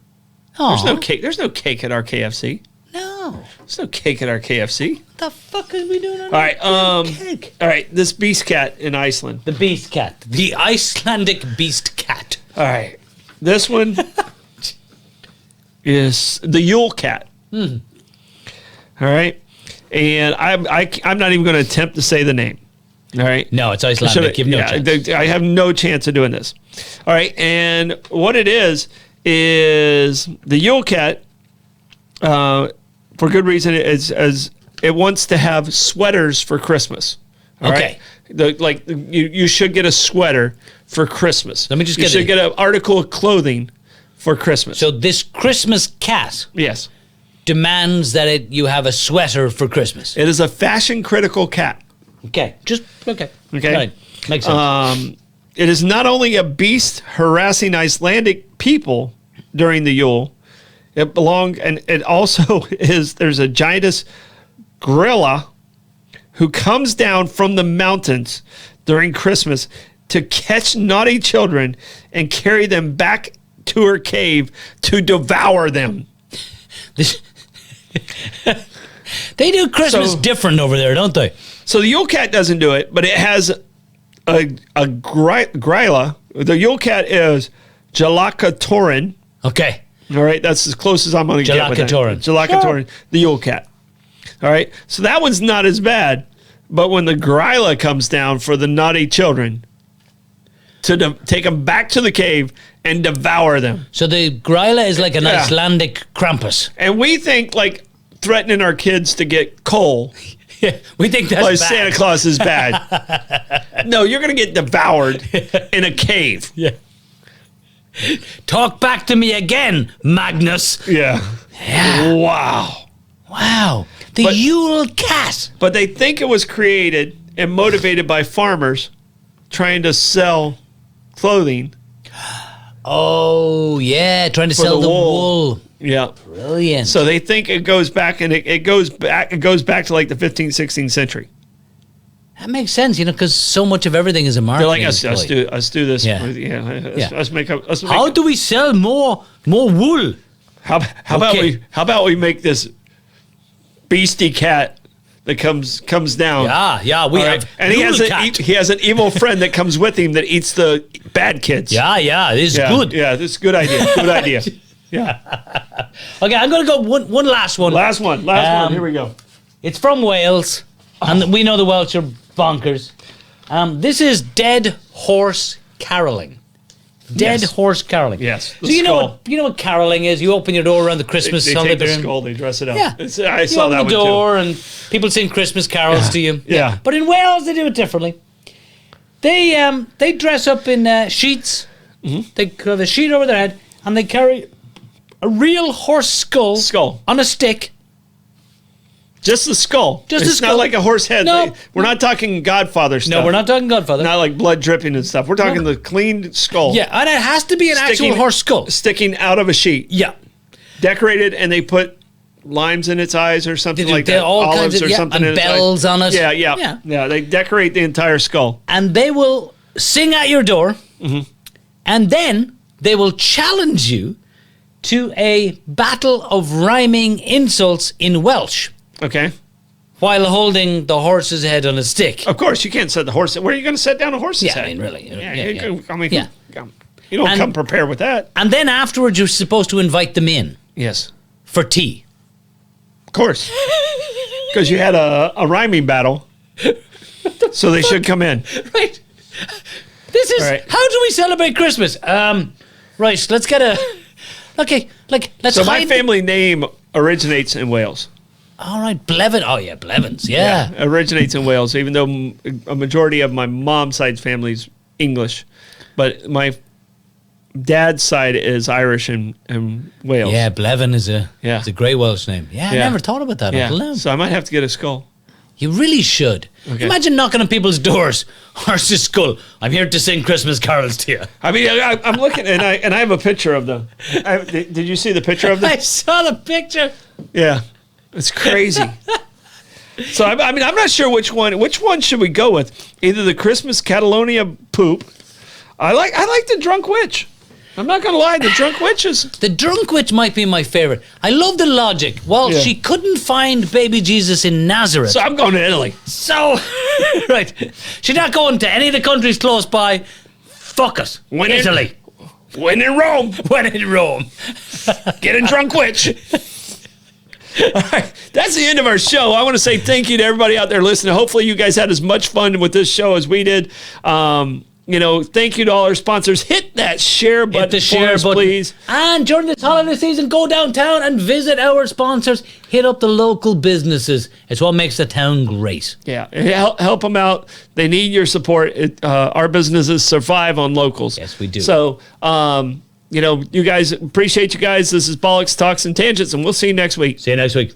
There's no Aw. cake. There's no cake at our KFC. No. There's no cake at our KFC. What the fuck are we doing on All right. cake? All right. This beast cat in Iceland. The beast cat. The Icelandic beast cat. All right. This one is the Yule cat. All right. And I'm not even going to attempt to say the name. All right. No, it's Icelandic. Give no chance. I have no chance of doing this. All right. And what it is the Yule cat, for good reason, is as it wants to have sweaters for Christmas. All Okay. right? You should get a sweater for Christmas. Let me just you get should it. get an article of clothing for Christmas. So this Christmas cat yes, demands that you have a sweater for Christmas. it is a fashion critical cat. Okay. Okay. Okay. Right. Makes sense. It is not only a beast harassing Icelandic people during the Yule. And it also is. There's a giantess gorilla who comes down from the mountains during Christmas to catch naughty children and carry them back to her cave to devour them. This they do Christmas So- different over there, don't they? So the Yule cat doesn't do it, but it has a gryla. The Yule cat is Jalakatorin. Okay. All right, that's as close as I'm going to get with that. Jalakatorin. Jalakatorin, the Yule cat. All right, so that one's not as bad, but when the gryla comes down for the naughty children to take them back to the cave and devour them. So the Gryla is like an Yeah. Icelandic Krampus. And we think like threatening our kids to get coal Yeah, we think that's by bad. Santa Claus is bad. No, you're going to get devoured in a cave. Yeah. Talk back to me again, Magnus. Yeah. Yeah. Wow. Wow. The But- Yule cat. But they think it was created and motivated by farmers trying to sell clothing. Oh, yeah. Trying to sell the the wool. wool. Yeah. Brilliant. So they think it goes back, and it goes back to like the 15th, 16th century. that makes sense, because so much of everything is a They're like, marketing let's do this. Yeah. Yeah. Let's make up. How do we sell more wool? How Okay. about we make this beastie cat that comes down? Yeah. We All have right? And he Yule cat. he has an evil friend that comes with him that eats the bad kids. Yeah. This is Yeah, good. Yeah, this is a good idea. Good idea. Yeah. Okay, I'm going to go one last one. Last one. Here we go. It's from Wales, and we know the Welsh are bonkers. This is dead horse caroling. Dead Yes. horse caroling. Yes, the So you know skull. what caroling is? You open your door around the Christmas They holiday take the period. skull, they dress it up. Yeah. I You saw open that the one too. door and people sing Christmas carols to you. Yeah. But in Wales they do it differently. They dress up in sheets. Mm-hmm. They have a sheet over their head and they carry a real horse skull on a stick. Just the skull. Just it's the not skull. like a horse head. No. We're not talking Godfather stuff. No, we're not talking Godfather. Not like blood dripping and stuff. We're talking the clean skull. Yeah, and it has to be an Sticking- actual horse skull. Sticking out of a sheet. Yeah. Decorated, and they put limes in its eyes or something They do- like they're that. all Olives kinds of- or yeah, something and in its eyes. bells on it. Yeah. They decorate the entire skull. And they will sing at your door, and then they will challenge you to a battle of rhyming insults in Welsh Okay. while holding the horse's head on a stick. Of course, you can't set the horse. Where are you going to set down a horse's Yeah, head? I mean, really. Yeah, Yeah. I mean, Yeah. you don't And- come prepared with that. And then afterwards, you're supposed to invite them in Yes. for tea. Of course. Because you had a rhyming battle. So they should come in. Right. This is All right. how do we celebrate Christmas? Right. Let's get a. Okay. Let's. So my hide- family name originates in Wales. All right, Blevin. Oh yeah, Blevins. Yeah. Originates in Wales, even though a majority of my mom's side's family is English. But my dad's side is Irish and Wales. Yeah, Blevin is Yeah. it's a great Welsh name. Yeah, I Yeah. never thought about that. Yeah. Until now. So I might have to get a skull. You really should. Okay. Imagine knocking on people's doors. Horse's skull. I'm here to sing Christmas carols to you. I mean, I'm looking, and I have a picture of them. Did you see the picture of them? I saw the picture. Yeah, it's crazy. So I mean, I'm not sure which one. Which one should we go with? Either the Christmas Catalonia poop. I like the drunk witch. I'm not going to lie, the drunk witches. The drunk witch might be my favorite. I love the logic. Well, Yeah. she couldn't find baby Jesus in Nazareth. So I'm going to Italy. So, right. She's not going to any of the countries close by. Fuck us. When in- Italy. When in Rome, When in Rome. get a drunk witch. All right, that's the end of our show. I want to say thank you to everybody out there listening. Hopefully you guys had as much fun with this show as we did. Thank you to all our sponsors. Hit that share button, Hit the share for us, button. please. And during this holiday season, go downtown and visit our sponsors. Hit up the local businesses. It's what makes the town great. Yeah, help them out. They need your support. Our businesses survive on locals. Yes, we do. So, you guys, appreciate you guys. This is Bollox Talks and Tangents, and we'll see you next week. See you next week.